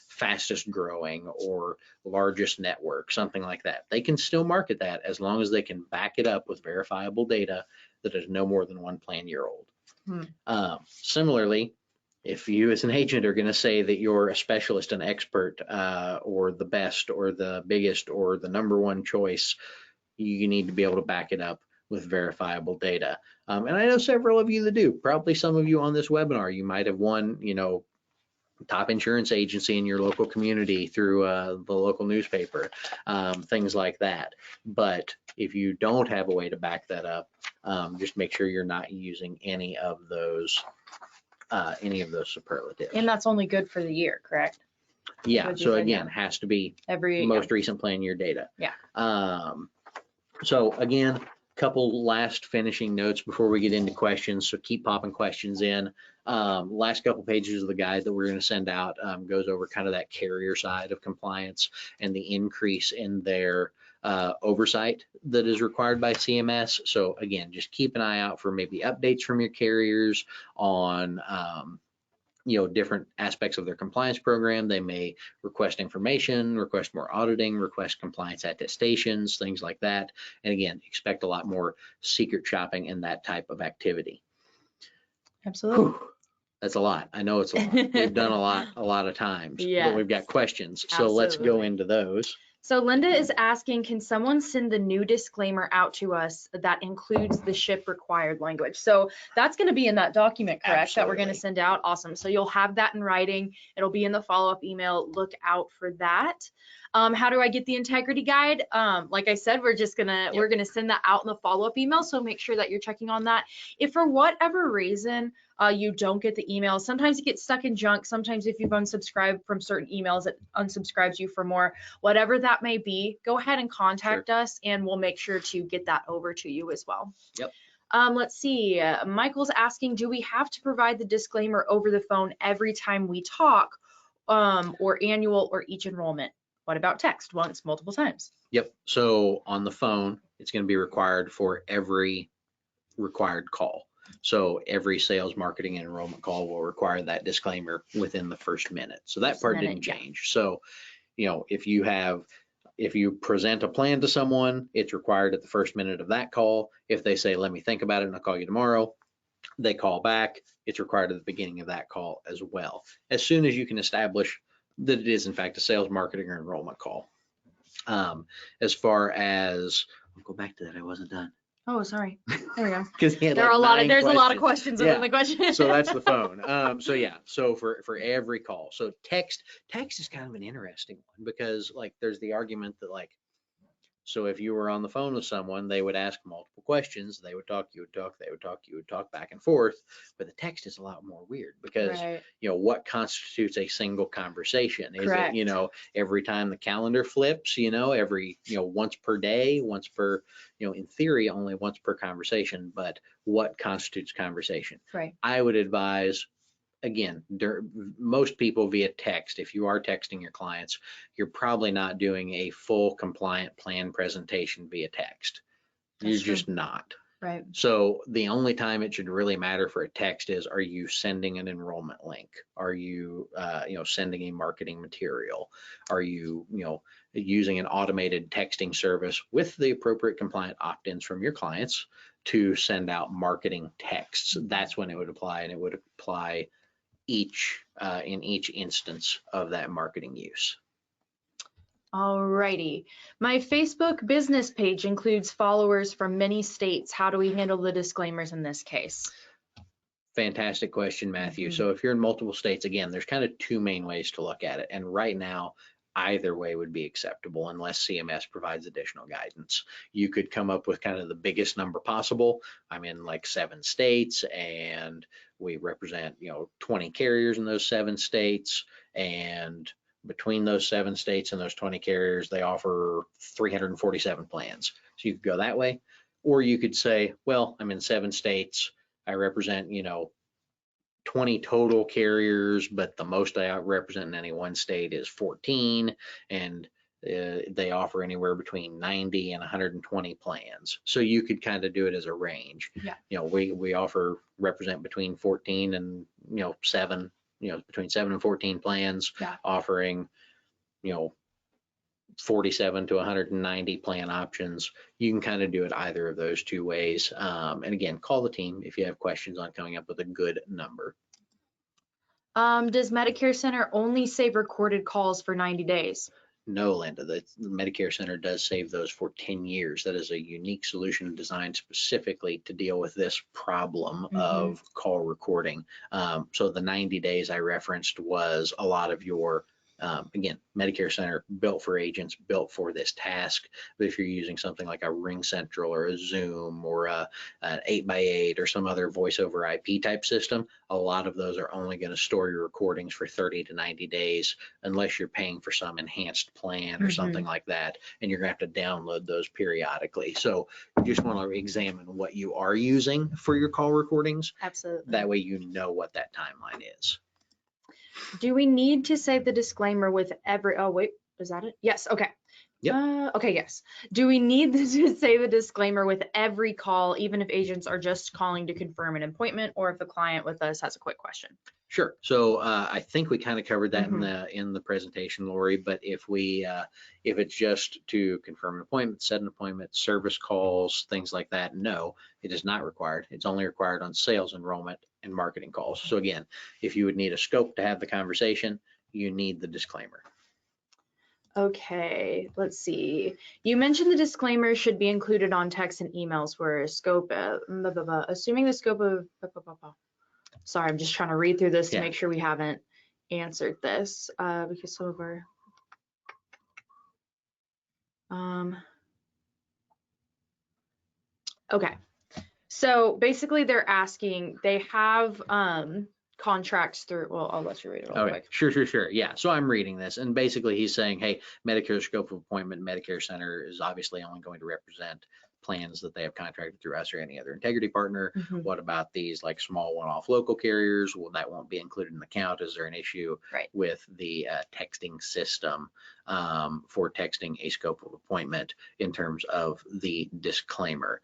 fastest growing or largest network, something like that. They can still market that as long as they can back it up with verifiable data that is no more than one plan year old. Similarly, if you as an agent are going to say that you're a specialist, an expert, or the best, or the biggest, or the number one choice, you need to be able to back it up with verifiable data. And I know several of you that do. Probably some of you on this webinar, you might have won, top insurance agency in your local community through the local newspaper, things like that. But if you don't have a way to back that up, just make sure you're not using any of those superlatives. And that's only good for the year, correct? Yeah. So again, has to be every most recent plan year data. Yeah. So again, couple last finishing notes before we get into questions. So keep popping questions in. Last couple pages of the guide that we're going to send out goes over kind of that carrier side of compliance and the increase in their oversight that is required by CMS. So again, just keep an eye out for maybe updates from your carriers on different aspects of their compliance program. They may request information, request more auditing, request compliance attestations, things like that. And again, expect a lot more secret shopping and that type of activity. Absolutely. Whew. That's a lot. I know it's a lot. We've done a lot of times, but we've got Yes, questions. So let's go absolutely. into those. So Linda is asking, can someone send the new disclaimer out to us that includes the ship required language? So that's going to be in that document, correct? That we're going to Absolutely. send out. Awesome. So you'll have that in writing. It'll be in the follow-up email. Look out for that. How do I get the integrity guide? Like I said, we're gonna send that out in the follow-up email. So make sure that you're checking on that. If for whatever reason you don't get the email, sometimes it gets stuck in junk. Sometimes if you've unsubscribed from certain emails, it unsubscribes you for more. Whatever that may be, go ahead and contact us and we'll make sure to get that over to you as well. Yep. Let's see. Michael's asking, do we have to provide the disclaimer over the phone every time we talk, or annual or each enrollment? What about text? Once, multiple times? Yep. So on the phone, it's going to be required for every required call. So every sales, marketing, and enrollment call will require that disclaimer within the first minute. So that part didn't change. So, if you present a plan to someone, it's required at the first minute of that call. If they say, let me think about it and I'll call you tomorrow, they call back, it's required at the beginning of that call as well. As soon as you can establish that it is in fact a sales, marketing, or enrollment call. As far as, I'll go back to that, I wasn't done. Oh, sorry. There we go. Because There's a lot of questions within the question. So that's the phone. So for every call. So text is kind of an interesting one because like there's the argument that like, so if you were on the phone with someone, they would ask multiple questions, they would talk, you would talk, they would talk, you would talk back and forth. But the text is a lot more weird because, Right. What constitutes a single conversation? Is Correct. it, every time the calendar flips, every, once per day, once per, in theory, only once per conversation, but what constitutes conversation? Right. I would advise, again, most people via text, if you are texting your clients, you're probably not doing a full compliant plan presentation via text. You're just not. Right. So the only time it should really matter for a text is, are you sending an enrollment link? Are you, sending a marketing material? Are you, using an automated texting service with the appropriate compliant opt-ins from your clients to send out marketing texts? That's when it would apply, and it would apply in each instance of that marketing use. Alrighty. My Facebook business page includes followers from many states. How do we handle the disclaimers in this case? Fantastic question, Matthew. So if you're in multiple states, again, there's kind of two main ways to look at it. And right now, either way would be acceptable unless CMS provides additional guidance. You could come up with kind of the biggest number possible. I'm in like 7 states and we represent, 20 carriers in those 7 states. And between those 7 states and those 20 carriers, they offer 347 plans. So you could go that way. Or you could say, well, I'm in 7 states. I represent, 20 total carriers, but the most I represent in any one state is 14, and they offer anywhere between 90 and 120 plans. So you could kind of do it as a range. Yeah. We represent between 14 and 7, between 7 and 14 plans, offering 47 to 190 plan options. You can kind of do it either of those two ways. And again, call the team if you have questions on coming up with a good number. Does Medicare Center only save recorded calls for 90 days? No, Linda, the Medicare Center does save those for 10 years. That is a unique solution designed specifically to deal with this problem of call recording. So the 90 days I referenced was a lot of your again, Medicare Center built for agents, built for this task. But if you're using something like a Ring Central or a Zoom or an 8x8 or some other voice over IP type system, a lot of those are only going to store your recordings for 30 to 90 days unless you're paying for some enhanced plan or something like that. And you're going to have to download those periodically. So you just want to examine what you are using for your call recordings. Absolutely. That way you know what that timeline is. Do we need to save the disclaimer with every, oh wait, is that it? Yes, okay. Yep. Okay, yes. Do we need to say the disclaimer with every call, even if agents are just calling to confirm an appointment or if a client with us has a quick question? Sure. So I think we kind of covered that Mhm. in the presentation, Lori. But if it's just to confirm an appointment, set an appointment, service calls, things like that, no, it is not required. It's only required on sales enrollment and marketing calls. So again, if you would need a scope to have the conversation, you need the disclaimer. Okay, let's see. You mentioned the disclaimer should be included on text and emails for scope, blah, blah, blah. Assuming the scope of, blah, blah, blah, blah. Sorry, I'm just trying to read through this to Yeah. make sure we haven't answered this, because some of our, okay. So basically they're asking, they have, contracts through, well, I'll let you read it real Okay, quick. sure. Yeah, so I'm reading this, and basically he's saying, hey, Medicare scope of appointment, Medicare Center is obviously only going to represent plans that they have contracted through us or any other integrity partner. Mhm. What about these like small one-off local carriers? Well, that won't be included in the count. Is there an issue Right. with the texting system for texting a scope of appointment in terms of the disclaimer?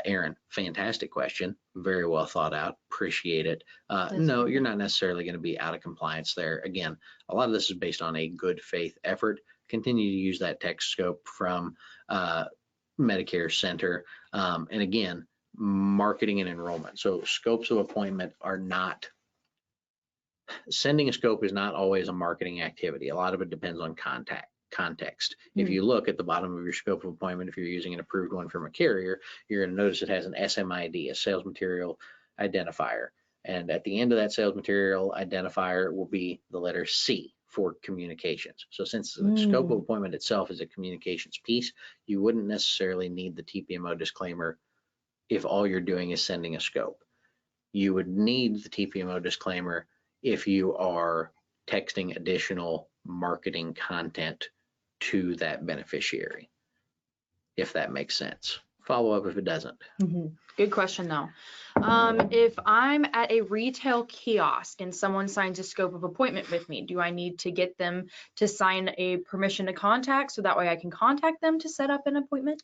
Aaron, fantastic question. Very well thought out. Appreciate it. No, you're not necessarily going to be out of compliance there. Again, a lot of this is based on a good faith effort. Continue to use that text scope from Medicare Center. And again, marketing and enrollment. So scopes of appointment are not, sending a scope is not always a marketing activity. A lot of it depends on context. If you look at the bottom of your scope of appointment, if you're using an approved one from a carrier, you're going to notice it has an SMID, a sales material identifier. And at the end of that sales material identifier will be the letter C for communications. So since the scope of appointment itself is a communications piece, you wouldn't necessarily need the TPMO disclaimer if all you're doing is sending a scope. You would need the TPMO disclaimer if you are texting additional marketing content to that beneficiary, if that makes sense. Follow up if it doesn't. Good question though. If I'm at a retail kiosk and someone signs a scope of appointment with me, do I need to get them to sign a permission to contact so that way I can contact them to set up an appointment?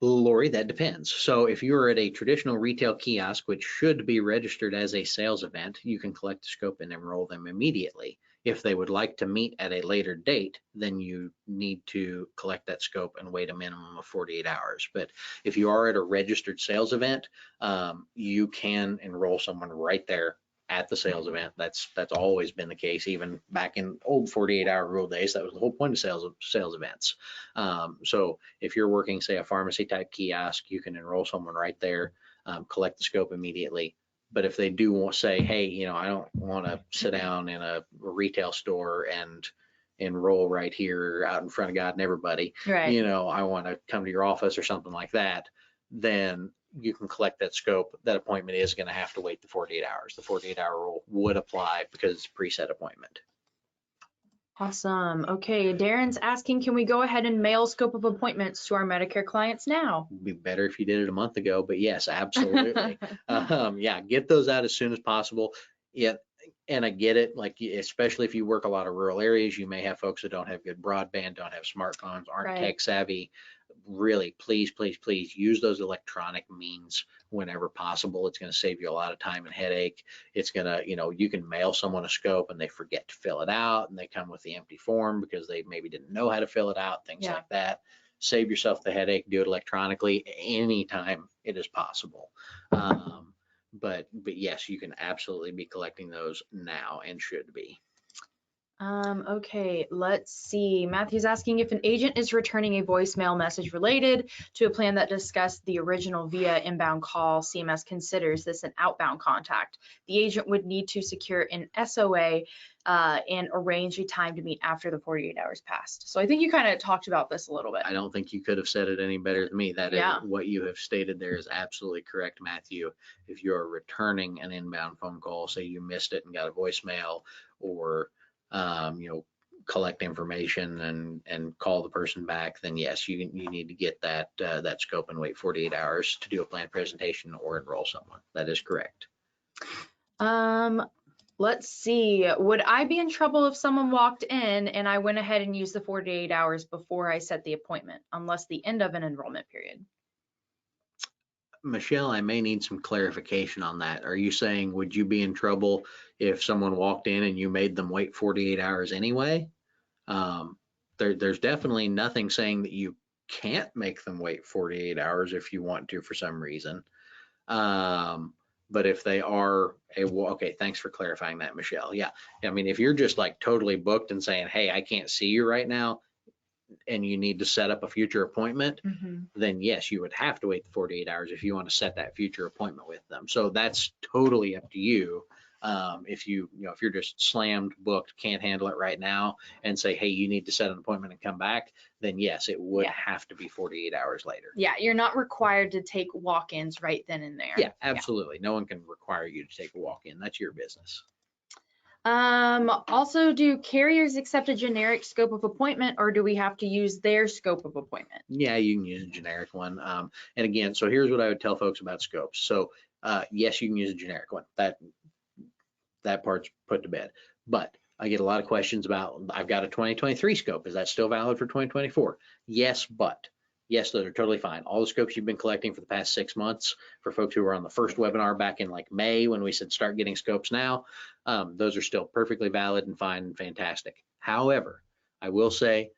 Lori, that depends. So if you are at a traditional retail kiosk, which should be registered as a sales event, you can collect the scope and enroll them immediately. If they would like to meet at a later date, then you need to collect that scope and wait a minimum of 48 hours. But if you are at a registered sales event, you can enroll someone right there at the sales event. That's always been the case, even back in old 48-hour rule days. That was the whole point of sales events. So if you're working, say, a pharmacy type kiosk, you can enroll someone right there, collect the scope immediately. But if they do want to say, hey, I don't want to sit down in a retail store and enroll right here out in front of God and everybody, Right. I want to come to your office or something like that, then you can collect that scope. That appointment is going to have to wait the 48 hours. The 48-hour rule would apply because it's a preset appointment. Awesome. Okay, Darren's asking, can we go ahead and mail scope of appointments to our Medicare clients now? It'd be better if you did it a month ago, but yes, absolutely. Yeah, get those out as soon as possible. Yeah, and I get it, like especially if you work a lot of rural areas, you may have folks that don't have good broadband, don't have smartphones, aren't Right. tech savvy. Really, please use those electronic means whenever possible. It's going to save you a lot of time and headache. It's going to, you can mail someone a scope and they forget to fill it out and they come with the empty form because they maybe didn't know how to fill it out, things Yeah. like that. Save yourself the headache, do it electronically anytime it is possible. But yes, you can absolutely be collecting those now and should be. Okay, let's see. Matthew's asking if an agent is returning a voicemail message related to a plan that discussed the original via inbound call, CMS considers this an outbound contact. The agent would need to secure an SOA and arrange a time to meet after the 48 hours passed. So I think you kind of talked about this a little bit. I don't think you could have said it any better than me. That is what you have stated there is absolutely correct, Matthew. If you're returning an inbound phone call, say you missed it and got a voicemail, or collect information and call the person back, then yes, you need to get that scope and wait 48 hours to do a plan presentation or enroll someone. That is correct. Let's see. Would I be in trouble if someone walked in and I went ahead and used the 48 hours before I set the appointment, unless the end of an enrollment period? Michelle, I may need some clarification on that. Are you saying, would you be in trouble if someone walked in and you made them wait 48 hours anyway? There's definitely nothing saying that you can't make them wait 48 hours if you want to for some reason. But if they are okay, thanks for clarifying that, Michelle. Yeah. I mean, if you're just like totally booked and saying, hey, I can't see you right now, and you need to set up a future appointment, then yes, you would have to wait the 48 hours if you want to set that future appointment with them. So that's totally up to you. If if you're just slammed, booked, can't handle it right now, and say, hey, you need to set an appointment and come back, then yes, it would have to be 48 hours later. Yeah, you're not required to take walk-ins right then and there. Yeah, absolutely. No one can require you to take a walk-in. That's your business. Also, do carriers accept a generic scope of appointment, or do we have to use their scope of appointment? Yeah, you can use a generic one. And again, so here's what I would tell folks about scopes. So yes, you can use a generic one. That part's put to bed. But I get a lot of questions about, I've got a 2023 scope. Is that still valid for 2024? Yes, but yes, those are totally fine. All the scopes you've been collecting for the past 6 months, for folks who were on the first webinar back in like May when we said start getting scopes now, those are still perfectly valid and fine and fantastic. However, I will say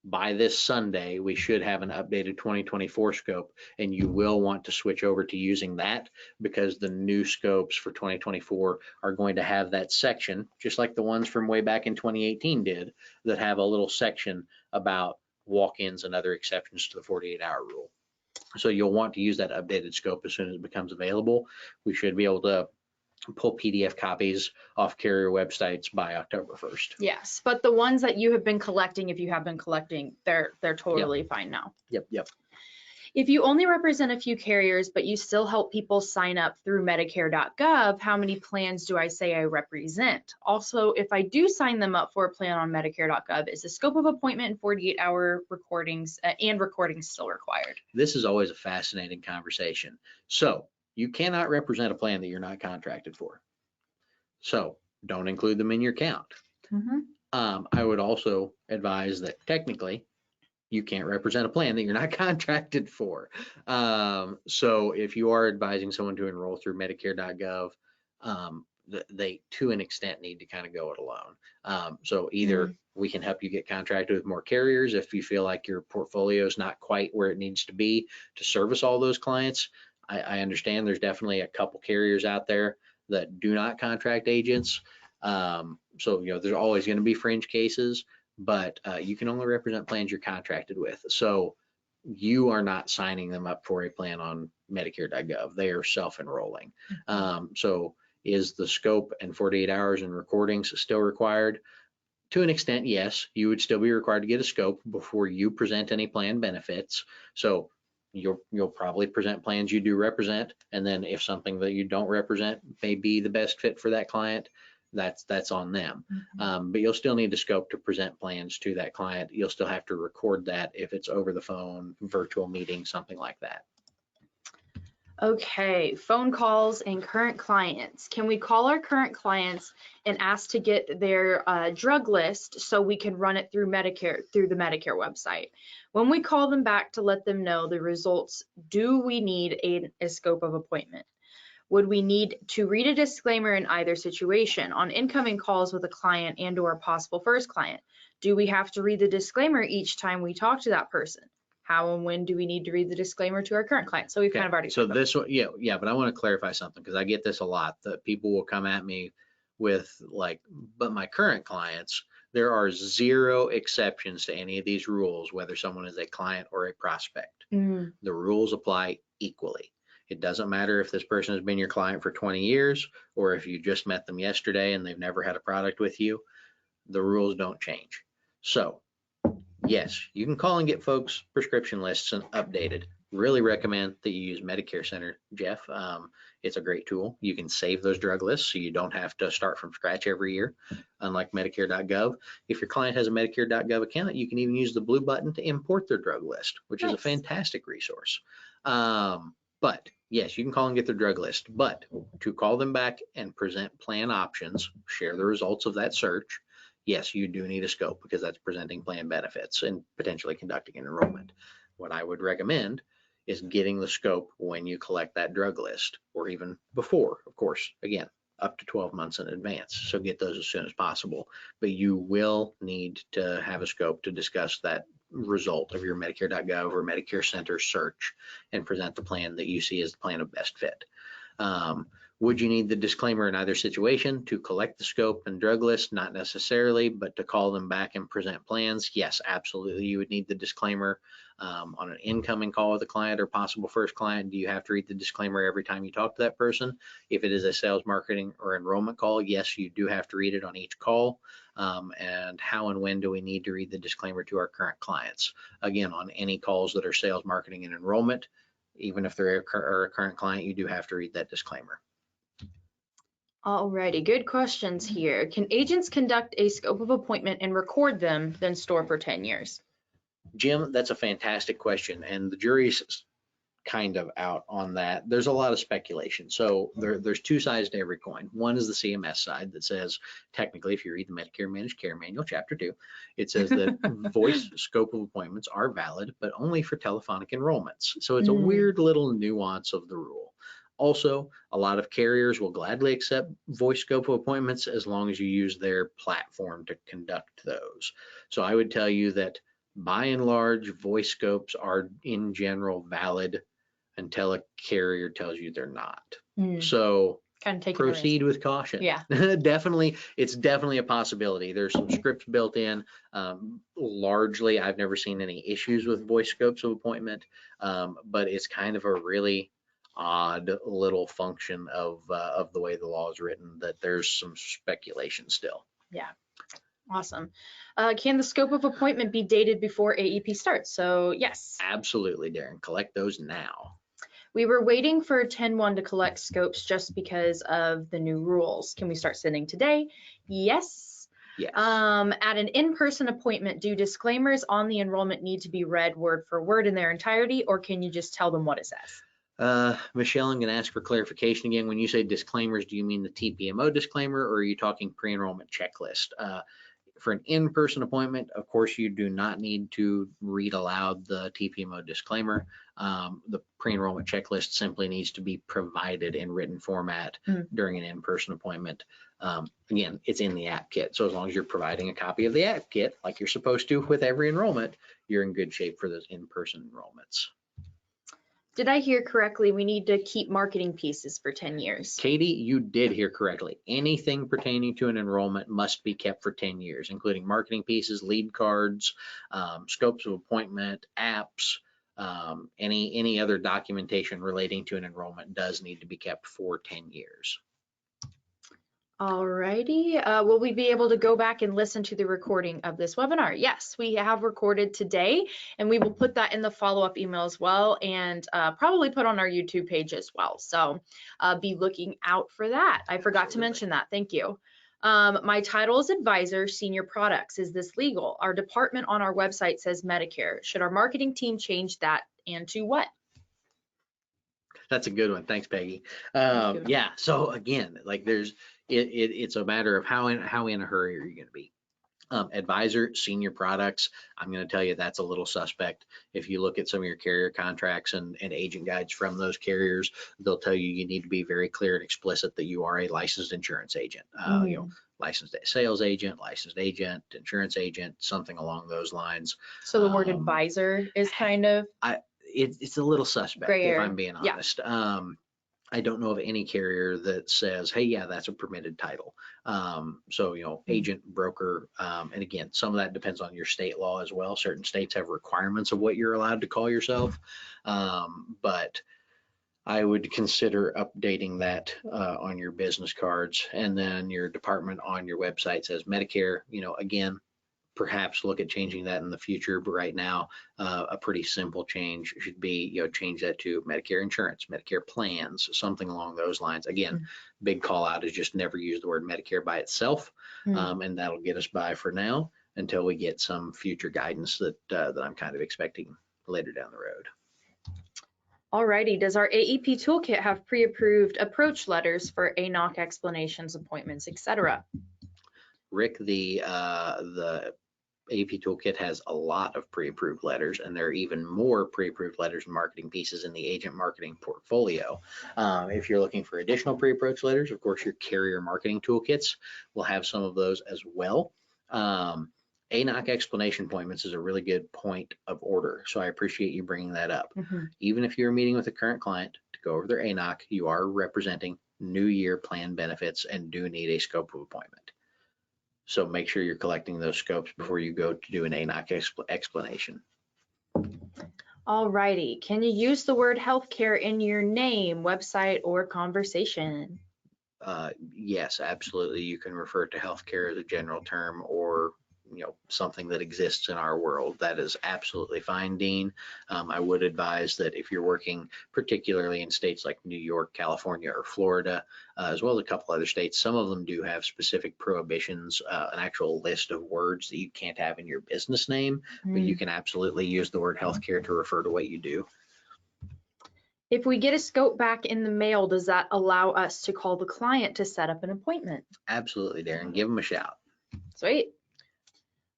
by this Sunday, we should have an updated 2024 scope, and you will want to switch over to using that because the new scopes for 2024 are going to have that section, just like the ones from way back in 2018 did, that have a little section about walk-ins and other exceptions to the 48-hour rule. So you'll want to use that updated scope as soon as it becomes available. We should be able to pull PDF copies off carrier websites by October 1st. Yes, but the ones that you have been collecting, if you have been collecting, they're totally fine now. Yep. If you only represent a few carriers, but you still help people sign up through Medicare.gov, how many plans do I say I represent? Also, if I do sign them up for a plan on Medicare.gov, is the scope of appointment and 48-hour recordings and recordings still required? This is always a fascinating conversation. So you cannot represent a plan that you're not contracted for. So don't include them in your count. I would also advise that technically you can't represent a plan that you're not contracted for. So if you are advising someone to enroll through Medicare.gov, they to an extent need to kind of go it alone. So either we can help you get contracted with more carriers if you feel like your portfolio is not quite where it needs to be to service all those clients. I understand there's definitely a couple carriers out there that do not contract agents. So, there's always going to be fringe cases, but you can only represent plans you're contracted with. So you are not signing them up for a plan on Medicare.gov. They are self-enrolling. So is the scope and 48 hours and recordings still required? To an extent, yes. You would still be required to get a scope before you present any plan benefits. So you'll probably present plans you do represent, and then if something that you don't represent may be the best fit for that client, that's on them. But you'll still need a scope to present plans to that client. You'll still have to record that if it's over the phone, virtual meeting, something like that. Okay, phone calls and current clients. Can we call our current clients and ask to get their drug list so we can run it through Medicare, through the Medicare website? When we call them back to let them know the results, do we need a scope of appointment? Would we need to read a disclaimer in either situation? On incoming calls with a client and or a possible first client, do we have to read the disclaimer each time we talk to that person? How and when do we need to read the disclaimer to our current client? So we've kind of already. So this one, yeah, but I want to clarify something because I get this a lot, that people will come at me with like, but my current clients, there are zero exceptions to any of these rules, whether someone is a client or a prospect. The rules apply equally. It doesn't matter if this person has been your client for 20 years or if you just met them yesterday and they've never had a product with you. The rules don't change. So yes, you can call and get folks prescription lists and updated. Really recommend that you use Medicare Center, Jeff. It's a great tool. You can save those drug lists so you don't have to start from scratch every year, unlike Medicare.gov. If your client has a Medicare.gov account, you can even use the blue button to import their drug list, which is a fantastic resource. But yes, you can call and get their drug list, but to call them back and present plan options, share the results of that search, yes, you do need a scope because that's presenting plan benefits and potentially conducting an enrollment. What I would recommend is getting the scope when you collect that drug list, or even before, of course, again, up to 12 months in advance. So get those as soon as possible. But you will need to have a scope to discuss that result of your Medicare.gov or Medicare Center search and present the plan that you see as the plan of best fit. Would you need the disclaimer in either situation to collect the scope and drug list? Not necessarily, but to call them back and present plans, yes, absolutely. You would need the disclaimer on an incoming call with a client or possible first client. Do you have to read the disclaimer every time you talk to that person? If it is a sales, marketing, or enrollment call, yes, you do have to read it on each call. And how and when do we need to read the disclaimer to our current clients? Again, on any calls that are sales, marketing, and enrollment, even if they're a current client, you do have to read that disclaimer. Alrighty, good questions here. Can agents conduct a scope of appointment and record them, then store for 10 years? Jim, that's a fantastic question, and the jury's kind of out on that. There's a lot of speculation. So there's two sides to every coin. One is the CMS side that says, technically, if you read the Medicare Managed Care Manual, Chapter 2, it says that voice scope of appointments are valid, but only for telephonic enrollments. So it's a weird little nuance of the rule. Also, a lot of carriers will gladly accept voice scope of appointments as long as you use their platform to conduct those. So I would tell you that by and large, voice scopes are in general valid until a carrier tells you they're not. So kind of take proceed with caution. Yeah. Definitely, it's definitely a possibility. There's some scripts built in. Largely, I've never seen any issues with voice scopes of appointment, but it's kind of a really odd little function of the way the law is written that there's some speculation still. Yeah. Awesome. Can the scope of appointment be dated before AEP starts? So yes. Absolutely, Darren. Collect those now. We were waiting for 10-1 to collect scopes just because of the new rules. Can we start sending today? Yes. Yes. At an in-person appointment, do disclaimers on the enrollment need to be read word for word in their entirety, or can you just tell them what it says? Michelle, I'm going to ask for clarification again. When you say disclaimers, do you mean the TPMO disclaimer, or are you talking pre-enrollment checklist? For an in-person appointment, of course, you do not need to read aloud the TPMO disclaimer. The pre-enrollment checklist simply needs to be provided in written format during an in-person appointment. Again, it's in the app kit. So as long as you're providing a copy of the app kit, like you're supposed to with every enrollment, you're in good shape for those in-person enrollments. Did I hear correctly? We need to keep marketing pieces for 10 years. Katie, you did hear correctly. Anything pertaining to an enrollment must be kept for 10 years, including marketing pieces, lead cards, scopes of appointment, apps, any other documentation relating to an enrollment does need to be kept for 10 years. Alrighty, will we be able to go back and listen to the recording of this webinar? Yes, we have recorded today, and we will put that in the follow-up email as well, and probably put on our YouTube page as well. So be looking out for that. I forgot to mention that. Thank you. My title is Advisor, Senior Products. Is this legal? Our department on our website says Medicare. Should our marketing team change that, and to what? That's a good one. Thanks, Peggy. Yeah. So again, like it's a matter of how in a hurry are you going to be. Advisor, senior products, I'm going to tell you that's a little suspect. If you look at some of your carrier contracts and agent guides from those carriers, they'll tell you need to be very clear and explicit that you are a licensed insurance agent. You know, licensed sales agent, licensed agent, insurance agent, something along those lines. So the word advisor is kind of it's a little suspect, if I'm being honest. Yeah. I don't know of any carrier that says, hey, yeah, that's a permitted title. So, you know, agent, broker, and again, some of that depends on your state law as well. Certain states have requirements of what you're allowed to call yourself. But I would consider updating that on your business cards, and then your department on your website says Medicare. You know, again, perhaps look at changing that in the future, but right now a pretty simple change should be, you know, change that to Medicare insurance, Medicare plans, something along those lines. Again, big call out is just never use the word Medicare by itself, and that'll get us by for now until we get some future guidance that I'm kind of expecting later down the road. Alrighty, does our AEP toolkit have pre-approved approach letters for ANOC explanations, appointments, etc.? Rick, the AEP Toolkit has a lot of pre-approved letters, and there are even more pre-approved letters and marketing pieces in the agent marketing portfolio. If you're looking for additional pre-approach letters, of course, your carrier marketing toolkits will have some of those as well. ANOC explanation appointments is a really good point of order, so I appreciate you bringing that up. Even if you're meeting with a current client to go over their ANOC, you are representing new year plan benefits and do need a scope of appointment. So make sure you're collecting those scopes before you go to do an ANOC explanation. All righty. Can you use the word healthcare in your name, website, or conversation? Yes, absolutely. You can refer to healthcare as a general term, or something that exists in our world. That is absolutely fine, Dean. I would advise that if you're working particularly in states like New York, California, or Florida, as well as a couple other states, some of them do have specific prohibitions, an actual list of words that you can't have in your business name, but you can absolutely use the word healthcare to refer to what you do. If we get a scope back in the mail, does that allow us to call the client to set up an appointment? Absolutely, Darren. Give them a shout. Sweet.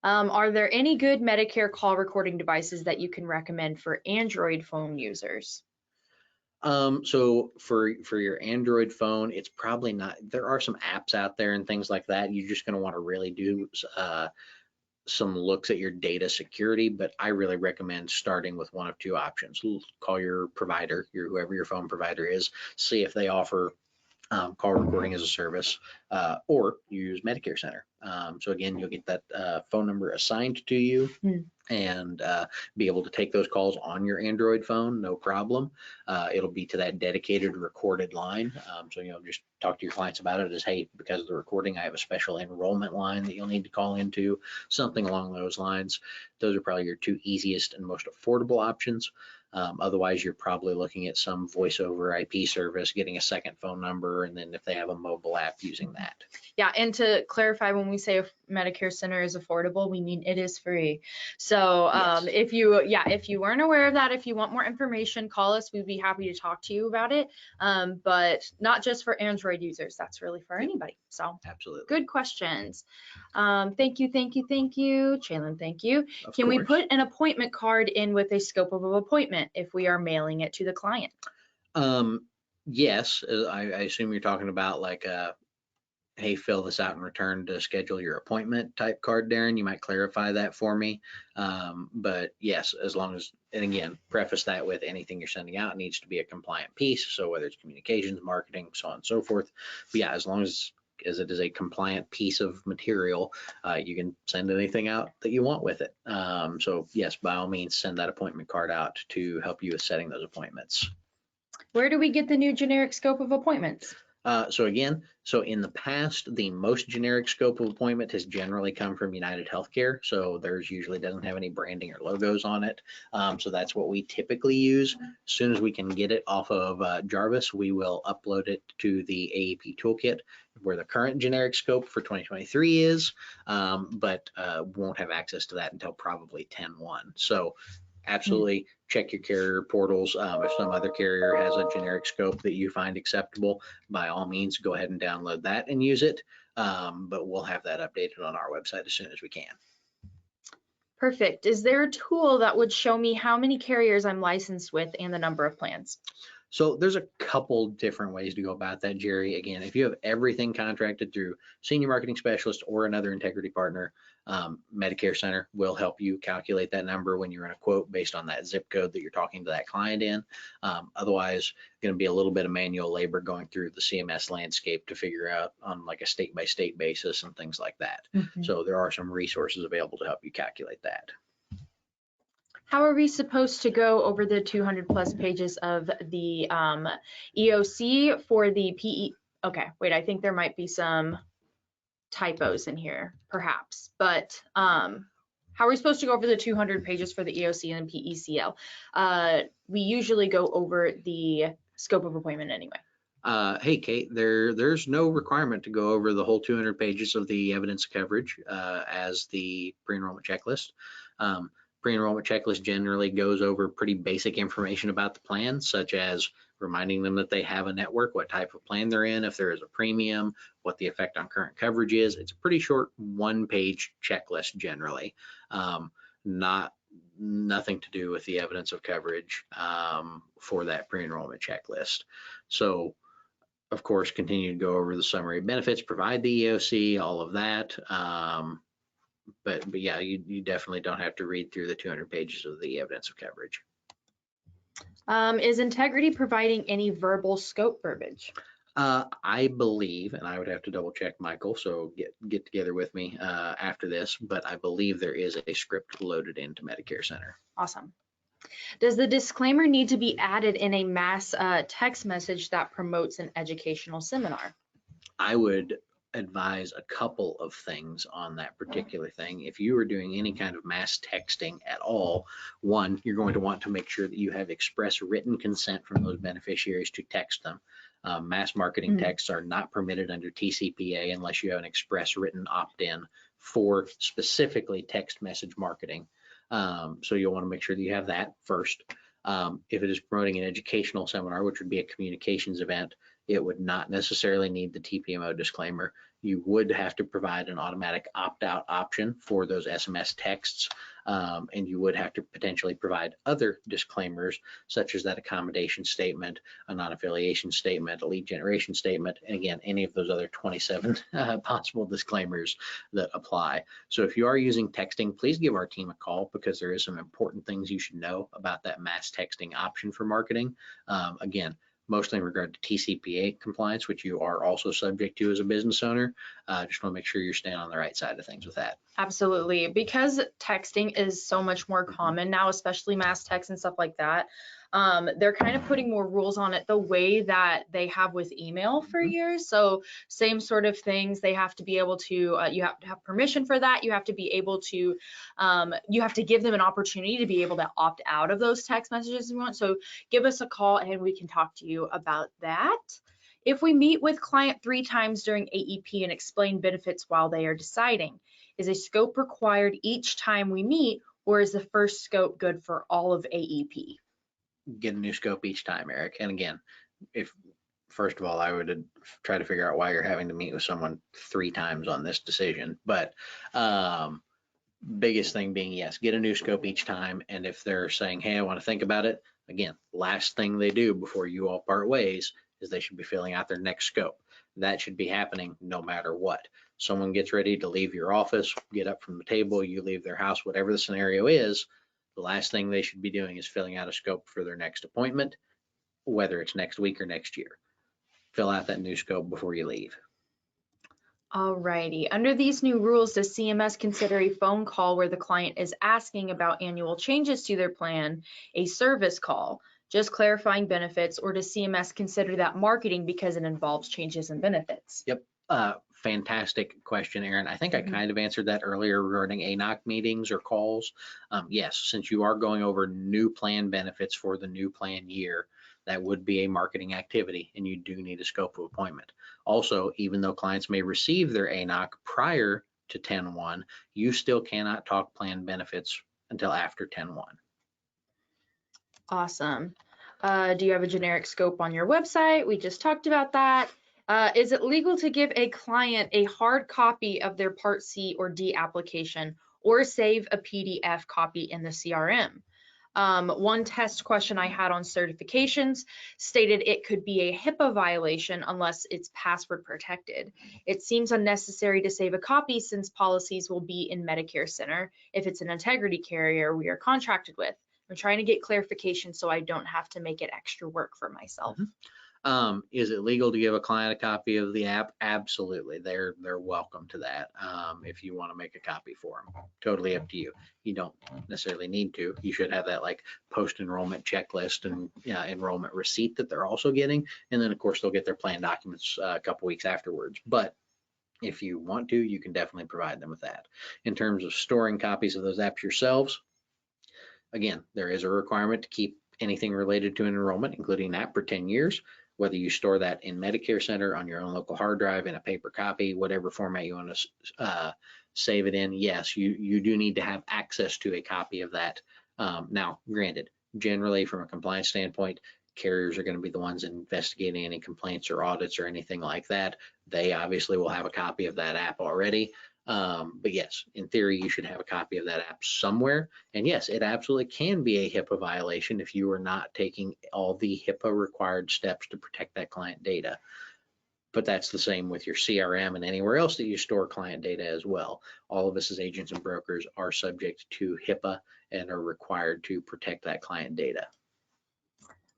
Are there any good Medicare call recording devices that you can recommend for Android phone users? So for your Android phone, it's probably not. There are some apps out there and things like that. You're just going to want to really do some looks at your data security, but I really recommend starting with one of two options. Call your provider, whoever your phone provider is, see if they offer call recording as a service, or use Medicare Center. So again, you'll get that phone number assigned to you and be able to take those calls on your Android phone, no problem. It'll be to that dedicated recorded line. So, just talk to your clients about it as, hey, because of the recording, I have a special enrollment line that you'll need to call into, something along those lines. Those are probably your two easiest and most affordable options. Otherwise, you're probably looking at some voice over IP service, getting a second phone number, and then if they have a mobile app, using that. Yeah, and to clarify, when we say Medicare Center is affordable, we mean it is free. So Yes. if you weren't aware of that, if you want more information, call us. We'd be happy to talk to you about it. But not just for Android users, that's really for anybody. So absolutely. Good questions. Thank you. Chaylin, thank you. Can we put an appointment card in with a scope of an appointment if we are mailing it to the client? Yes, I assume you're talking about like hey, fill this out and return to schedule your appointment type card, Darren. You might clarify that for me. But yes, as long as, and again, preface that with anything you're sending out needs to be a compliant piece. So whether it's communications, marketing, so on and so forth. But yeah, as long as it is a compliant piece of material, you can send anything out that you want with it. So yes, by all means, send that appointment card out to help you with setting those appointments. Where do we get the new generic scope of appointments? So in the past, the most generic scope of appointment has generally come from United Healthcare. So theirs usually doesn't have any branding or logos on it. So that's what we typically use. As soon as we can get it off of Jarvis, we will upload it to the AEP toolkit where the current generic scope for 2023 is, but won't have access to that until probably 10/1. So absolutely check your carrier portals. If some other carrier has a generic scope that you find acceptable, by all means, go ahead and download that and use it. But we'll have that updated on our website as soon as we can. Perfect. Is there a tool that would show me how many carriers I'm licensed with and the number of plans? So there's a couple different ways to go about that, Jerry. Again, if you have everything contracted through senior marketing specialist or another integrity partner, Medicare Center will help you calculate that number when you're in a quote based on that zip code that you're talking to that client in. Otherwise, going to be a little bit of manual labor going through the CMS landscape to figure out on like a state by state basis and things like that. So there are some resources available to help you calculate that. How are we supposed to go over the 200 plus pages of the EOC for the PE? Okay, wait, I think there might be some typos in here, perhaps. But how are we supposed to go over the 200 pages for the EOC and PECL? We usually go over the scope of appointment anyway. Hey, Kate, there's no requirement to go over the whole 200 pages of the evidence coverage as the pre-enrollment checklist. Pre-enrollment checklist generally goes over pretty basic information about the plan, such as reminding them that they have a network, what type of plan they're in, if there is a premium, what the effect on current coverage is. It's a pretty short one-page checklist generally. Nothing to do with the evidence of coverage for that pre-enrollment checklist. So, of course, continue to go over the summary of benefits, provide the EOC, all of that. But yeah, you definitely don't have to read through the 200 pages of the evidence of coverage. Is Integrity providing any verbal scope verbiage? I believe, and I would have to double check, Michael, so get together with me after this, but I believe there is a script loaded into Medicare Center. Awesome. Does the disclaimer need to be added in a mass text message that promotes an educational seminar? I would advise a couple of things on that particular thing. If you are doing any kind of mass texting at all, one, you're going to want to make sure that you have express written consent from those beneficiaries to text them. Mass marketing texts are not permitted under TCPA unless you have an express written opt-in for specifically text message marketing. So you'll want to make sure that you have that first. If it is promoting an educational seminar, which would be a communications event, it would not necessarily need the TPMO disclaimer. You would have to provide an automatic opt-out option for those SMS texts, and you would have to potentially provide other disclaimers, such as that accommodation statement, a non-affiliation statement, a lead generation statement, and again, any of those other 27 possible disclaimers that apply. So if you are using texting, please give our team a call, because there is some important things you should know about that mass texting option for marketing. Again, mostly in regard to TCPA compliance, which you are also subject to as a business owner. Just want to make sure you're staying on the right side of things with that. Absolutely. Because texting is so much more common now, especially mass text and stuff like that. They're kind of putting more rules on it the way that they have with email for years. So same sort of things. They have to be able to, you have to have permission for that. You have to be able to, you have to give them an opportunity to be able to opt out of those text messages if you want. So give us a call and we can talk to you about that. If we meet with client 3 times during AEP and explain benefits while they are deciding, is a scope required each time we meet, or is the first scope good for all of AEP? Get a new scope each time, Eric. And again, if first of all, I would try to figure out why you're having to meet with someone 3 times on this decision. But biggest thing being, yes, get a new scope each time. And if they're saying, hey, I want to think about it, again, last thing they do before you all part ways is they should be filling out their next scope. That should be happening no matter what. Someone gets ready to leave your office, get up from the table, you leave their house, whatever the scenario is, the last thing they should be doing is filling out a scope for their next appointment, whether it's next week or next year. Fill out that new scope before you leave. Alrighty. Under these new rules, does CMS consider a phone call where the client is asking about annual changes to their plan a service call, just clarifying benefits, or does CMS consider that marketing because it involves changes in benefits? Yep. Fantastic question, Aaron. I think I kind of answered that earlier regarding ANOC meetings or calls. Yes, since you are going over new plan benefits for the new plan year, that would be a marketing activity, and you do need a scope of appointment. Also, even though clients may receive their ANOC prior to 10/1, you still cannot talk plan benefits until after 10/1. Awesome. Do you have a generic scope on your website? We just talked about that. Is it legal to give a client a hard copy of their Part C or D application or save a PDF copy in the CRM? One test question I had on certifications stated it could be a HIPAA violation unless it's password protected. It seems unnecessary to save a copy since policies will be in Medicare Center if it's an integrity carrier we are contracted with. I'm trying to get clarification so I don't have to make it extra work for myself. Is it legal to give a client a copy of the app? Absolutely. They're welcome to that. If you want to make a copy for them, totally up to you. You don't necessarily need to. You should have that like post-enrollment checklist and enrollment receipt that they're also getting. And then of course they'll get their plan documents a couple weeks afterwards. But if you want to, you can definitely provide them with that. In terms of storing copies of those apps yourselves, again, there is a requirement to keep anything related to an enrollment, including that, for 10 years. Whether you store that in Medicare Center, on your own local hard drive, in a paper copy, whatever format you want to save it in. Yes, you do need to have access to a copy of that. Now, granted, generally from a compliance standpoint, carriers are going to be the ones investigating any complaints or audits or anything like that. They obviously will have a copy of that app already. But yes, in theory, you should have a copy of that app somewhere. And yes, it absolutely can be a HIPAA violation if you are not taking all the HIPAA required steps to protect that client data. But that's the same with your CRM and anywhere else that you store client data as well. All of us as agents and brokers are subject to HIPAA and are required to protect that client data.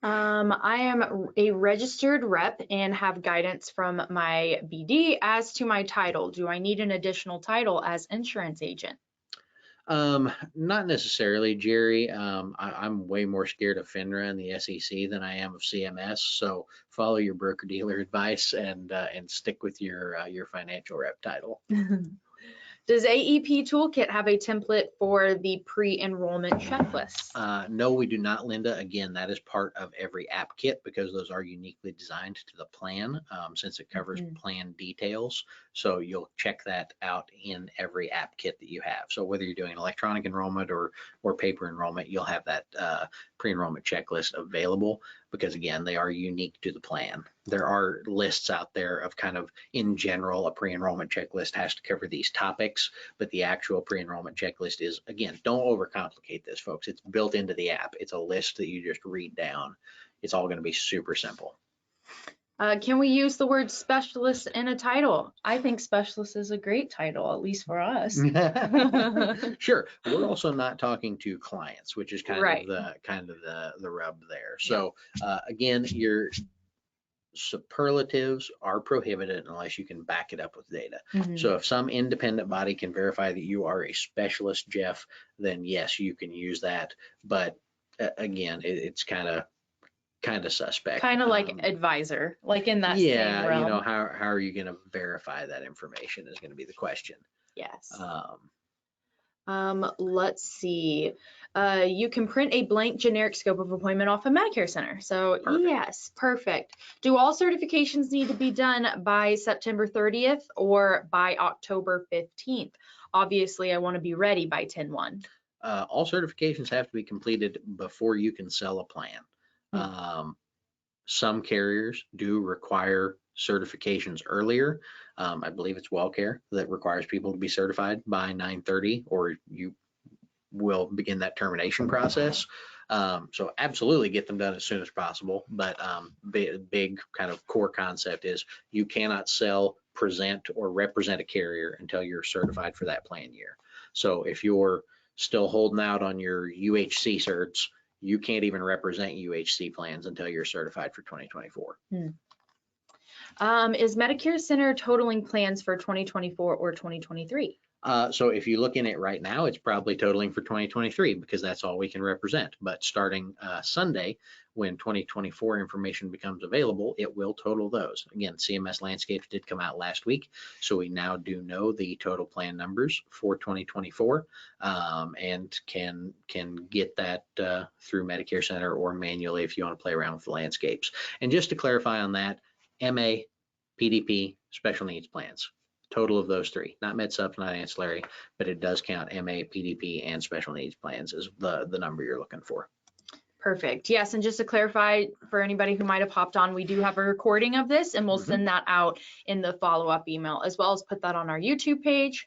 I am a registered rep and have guidance from my BD as to my title. Do I need an additional title as insurance agent? Not necessarily, Jerry. I'm way more scared of FINRA and the SEC than I am of CMS. So follow your broker dealer advice and stick with your financial rep title. Does AEP Toolkit have a template for the pre-enrollment checklist? No, we do not, Linda. Again, that is part of every app kit because those are uniquely designed to the plan since it covers plan details. So you'll check that out in every app kit that you have. So whether you're doing electronic enrollment or paper enrollment, you'll have that pre-enrollment checklist available because again, they are unique to the plan. There are lists out there of kind of in general, a pre-enrollment checklist has to cover these topics, but the actual pre-enrollment checklist is, again, don't overcomplicate this, folks. It's built into the app. It's a list that you just read down. It's all going to be super simple. Can we use the word specialist in a title? I think specialist is a great title, at least for us. Sure. We're also not talking to clients, which is kind Right. of the rub there. So again, your superlatives are prohibited unless you can back it up with data. So if some independent body can verify that you are a specialist, Jeff, then yes, you can use that. But again, it's kind of suspect. Kind of like advisor, like in that same realm. You know, how are you going to verify that information is going to be the question. Yes. Let's see. You can print a blank generic scope of appointment off a Medicare Center. So perfect. Yes, perfect. Do all certifications need to be done by September 30th or by October 15th? Obviously, I want to be ready by 10/1. All certifications have to be completed before you can sell a plan. Some carriers do require certifications earlier. I believe it's WellCare that requires people to be certified by 9/30, or you will begin that termination process. So absolutely get them done as soon as possible. But big kind of core concept is you cannot sell, present, or represent a carrier until you're certified for that plan year. So if you're still holding out on your UHC certs, you can't even represent UHC plans until you're certified for 2024. Is Medicare Center totaling plans for 2024 or 2023? So if you look in it right now, it's probably totaling for 2023 because that's all we can represent. But starting Sunday, when 2024 information becomes available, it will total those. Again, CMS Landscapes did come out last week, so we now do know the total plan numbers for 2024 and can get that through Medicare Center or manually if you want to play around with the landscapes. And just to clarify on that, MA, PDP, special needs plans. Total of those three, not med subs, not ancillary, but it does count MA, PDP, and special needs plans is the number you're looking for. Perfect. Yes, and just to clarify for anybody who might have hopped on, we do have a recording of this and we'll send that out in the follow-up email as well as put that on our YouTube page.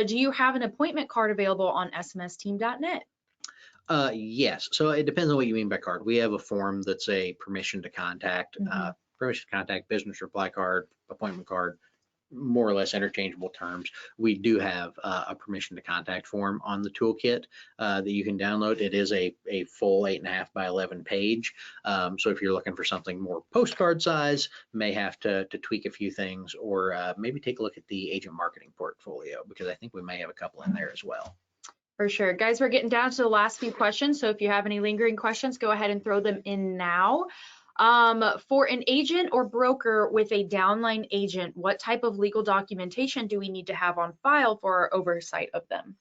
Do you have an appointment card available on smsteam.net? Yes, so it depends on what you mean by card. We have a form that's a permission to contact, business reply card, appointment card, more or less interchangeable terms. We do have a permission to contact form on the toolkit that you can download. It is a full 8.5 by 11 page. So if you're looking for something more postcard size, may have to tweak a few things or maybe take a look at the agent marketing portfolio because I think we may have a couple in there as well. For sure. Guys, we're getting down to the last few questions. So if you have any lingering questions, go ahead and throw them in now. For an agent or broker with a downline agent, what type of legal documentation do we need to have on file for our oversight of them?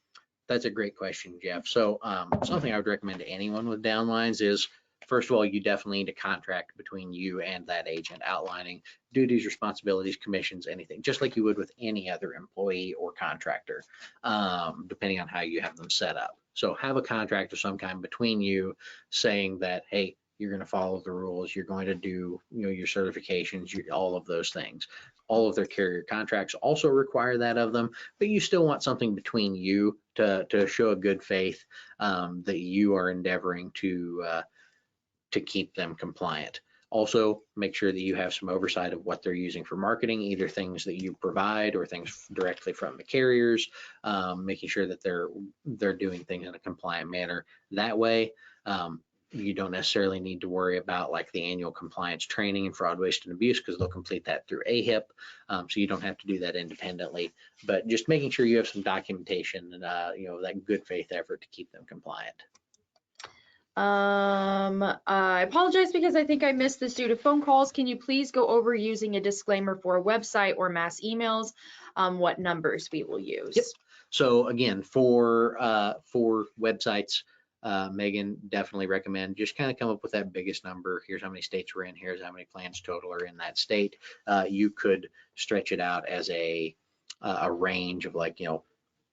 That's a great question, Jeff. So something I would recommend to anyone with downlines is first of all, you definitely need a contract between you and that agent outlining duties, responsibilities, commissions, anything, just like you would with any other employee or contractor, depending on how you have them set up. So have a contract of some kind between you saying that, hey, you're going to follow the rules, you're going to do, your certifications, all of those things. All of their carrier contracts also require that of them, but you still want something between you to show a good faith that you are endeavoring to keep them compliant. Also, make sure that you have some oversight of what they're using for marketing, either things that you provide or things directly from the carriers, making sure that they're doing things in a compliant manner. That way, you don't necessarily need to worry about like the annual compliance training and fraud, waste, and abuse, because they'll complete that through AEP. So you don't have to do that independently, but just making sure you have some documentation and, that good faith effort to keep them compliant. I apologize because I think I missed this due to phone calls. Can you please go over using a disclaimer for a website or mass emails, what numbers we will use? Yep. So again, for websites, Megan, definitely recommend just kind of come up with that biggest number. Here's how many states we're in. Here's how many plans total are in that state. You could stretch it out as a range of like,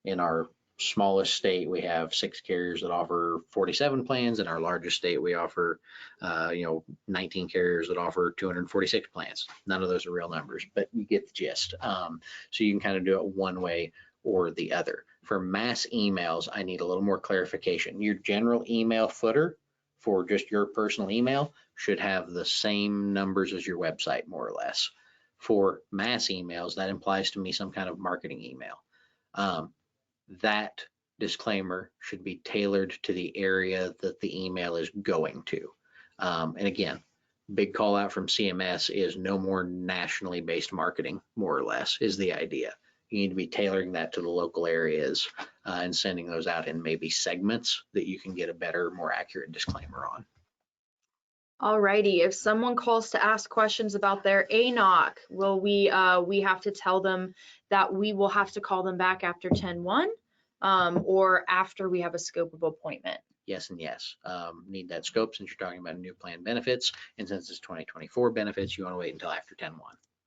in our smallest state, we have 6 carriers that offer 47 plans. In our largest state, we offer, 19 carriers that offer 246 plans. None of those are real numbers, but you get the gist. So you can kind of do it one way or the other. For mass emails, I need a little more clarification. Your general email footer for just your personal email should have the same numbers as your website, more or less. For mass emails, that implies to me some kind of marketing email. That disclaimer should be tailored to the area that the email is going to. And again, big call out from CMS is no more nationally based marketing, more or less, is the idea. You need to be tailoring that to the local areas and sending those out in maybe segments that you can get a better, more accurate disclaimer on. Alrighty, if someone calls to ask questions about their ANOC, will we have to tell them that we will have to call them back after 10/1 or after we have a scope of appointment? Yes and yes. Need that scope since you're talking about new plan benefits, and since it's 2024 benefits, you want to wait until after 10/1.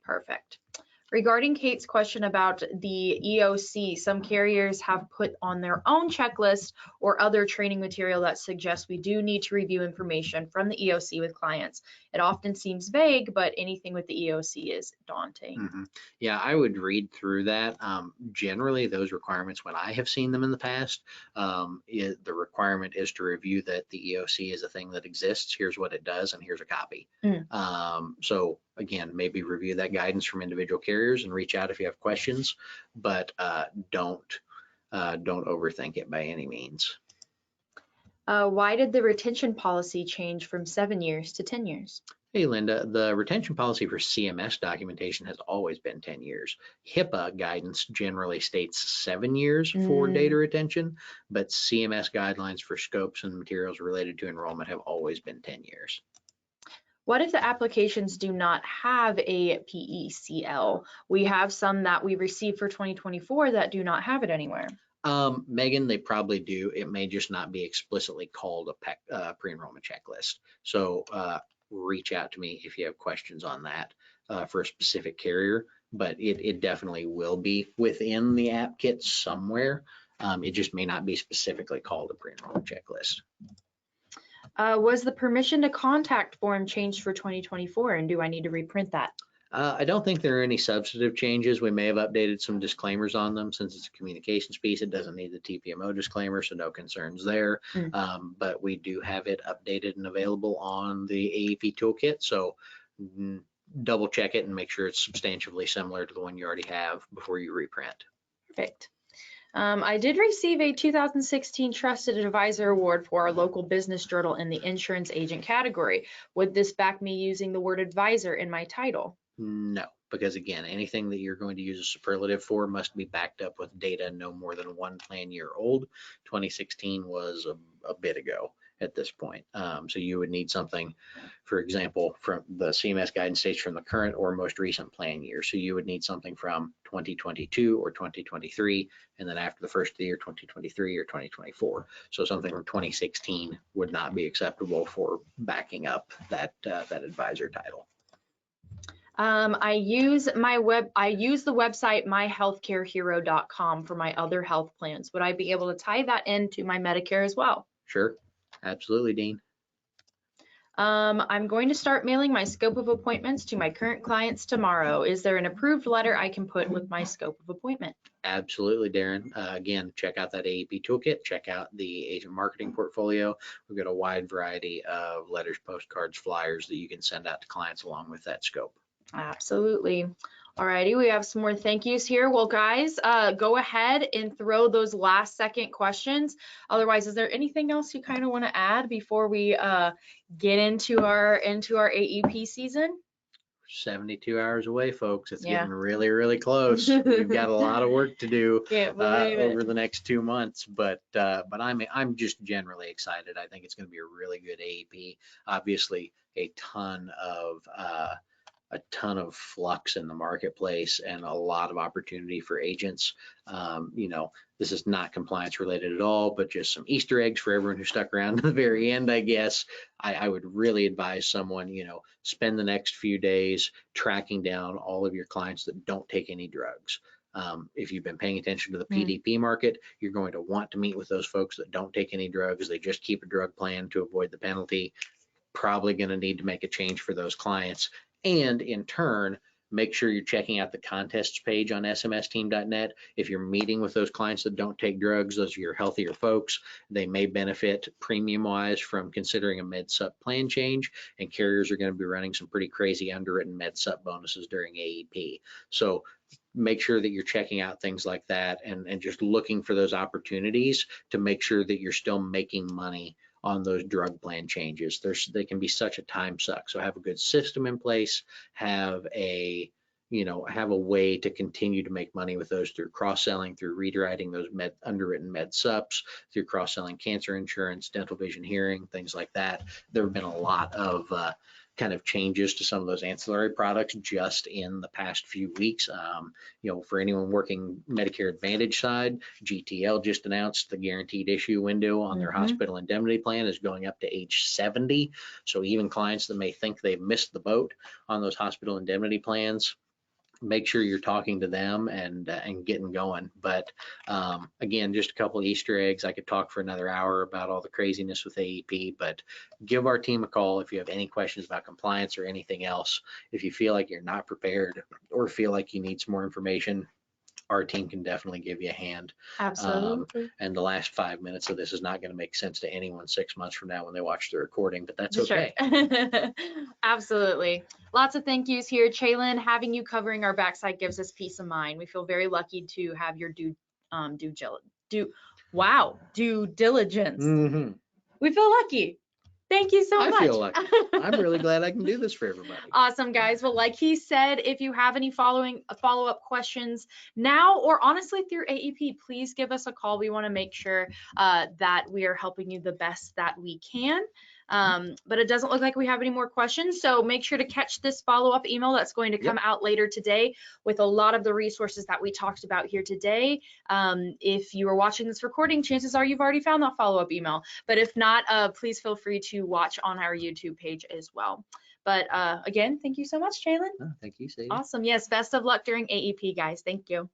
Perfect. Regarding Kate's question about the EOC, some carriers have put on their own checklist or other training material that suggests we do need to review information from the EOC with clients. It often seems vague, but anything with the EOC is daunting. Mm-hmm. Yeah, I would read through that. Generally, those requirements, when I have seen them in the past, the requirement is to review that the EOC is a thing that exists. Here's what it does, and here's a copy. So again, maybe review that guidance from individual carriers and reach out if you have questions, but don't overthink it by any means. Why did the retention policy change from 7 years to 10 years? Hey, Linda, the retention policy for CMS documentation has always been 10 years. HIPAA guidance generally states 7 years for data retention, but CMS guidelines for scopes and materials related to enrollment have always been 10 years. What if the applications do not have a PECL? We have some that we received for 2024 that do not have it anywhere. Megan, they probably do. It may just not be explicitly called a pre-enrollment checklist. So reach out to me if you have questions on that for a specific carrier, but it definitely will be within the app kit somewhere. It just may not be specifically called a pre-enrollment checklist. Was the permission to contact form changed for 2024, and do I need to reprint that? I don't think there are any substantive changes. We may have updated some disclaimers on them since it's a communications piece. It doesn't need the TPMO disclaimer, so no concerns there. But we do have it updated and available on the AEP toolkit. So double check it and make sure it's substantially similar to the one you already have before you reprint. Perfect. I did receive a 2016 Trusted Advisor Award for our local business journal in the insurance agent category. Would this back me using the word advisor in my title? No, because again, anything that you're going to use a superlative for must be backed up with data no more than 1 plan year old. 2016 was a bit ago. at this point. So you would need something, for example, from the CMS guidance states from the current or most recent plan year. So you would need something from 2022 or 2023, and then after the first of the year, 2023 or 2024. So something from 2016 would not be acceptable for backing up that advisor title. I use the website myhealthcarehero.com for my other health plans. Would I be able to tie that into my Medicare as well? Sure, absolutely, Dean. I'm going to start mailing my scope of appointments to my current clients tomorrow. Is there an approved letter I can put with my scope of appointment? Absolutely, Darren. Again, check out that AEP toolkit, check out the agent marketing portfolio. We've got a wide variety of letters, postcards, flyers that you can send out to clients along with that scope. Absolutely. Alrighty, we have some more thank yous here. Well, guys, go ahead and throw those last second questions. Otherwise, is there anything else you kind of want to add before we get into our AEP season? 72 hours away, folks. It's getting really, really close. We've got a lot of work to do over the next 2 months, but I'm just generally excited. I think it's going to be a really good AEP. Obviously, a ton of flux in the marketplace and a lot of opportunity for agents. This is not compliance related at all, but just some Easter eggs for everyone who stuck around to the very end, I guess. I would really advise someone, spend the next few days tracking down all of your clients that don't take any drugs. If you've been paying attention to the PDP market, you're going to want to meet with those folks that don't take any drugs. They just keep a drug plan to avoid the penalty. Probably going to need to make a change for those clients. And in turn, make sure you're checking out the contests page on smsteam.net. If you're meeting with those clients that don't take drugs, those are your healthier folks. They may benefit premium-wise from considering a med-sup plan change, and carriers are going to be running some pretty crazy underwritten med-sup bonuses during AEP. So make sure that you're checking out things like that and just looking for those opportunities to make sure that you're still making money on those drug plan changes. They can be such a time suck. So have a good system in place, have a way to continue to make money with those through cross-selling, through rewriting those underwritten med sups, through cross-selling cancer insurance, dental, vision, hearing, things like that. There have been a lot of kind of changes to some of those ancillary products just in the past few weeks. For anyone working Medicare Advantage side, GTL just announced the guaranteed issue window on their hospital indemnity plan is going up to age 70. So even clients that may think they've missed the boat on those hospital indemnity plans, make sure you're talking to them and getting going. But again, just a couple of Easter eggs. I could talk for another hour about all the craziness with AEP, but give our team a call if you have any questions about compliance or anything else. If you feel like you're not prepared or feel like you need some more information, our team can definitely give you a hand. Absolutely. And the last 5 minutes of this is not going to make sense to anyone 6 months from now when they watch the recording, but that's okay. Sure. Absolutely. Lots of thank yous here. Chaylin, having you covering our backside gives us peace of mind. We feel very lucky to have your due diligence. We feel lucky. Thank you so much. I feel lucky. I'm really glad I can do this for everybody. Awesome, guys. Well, like he said, if you have any follow-up questions now or honestly through AEP, please give us a call. We want to make sure that we are helping you the best that we can. But it doesn't look like we have any more questions. So make sure to catch this follow-up email that's going to come out later today with a lot of the resources that we talked about here today. If you are watching this recording, chances are you've already found that follow-up email. But if not, please feel free to watch on our YouTube page as well. But again, thank you so much, Chaylin. Oh, thank you, Sadie. Awesome. Yes, best of luck during AEP, guys. Thank you.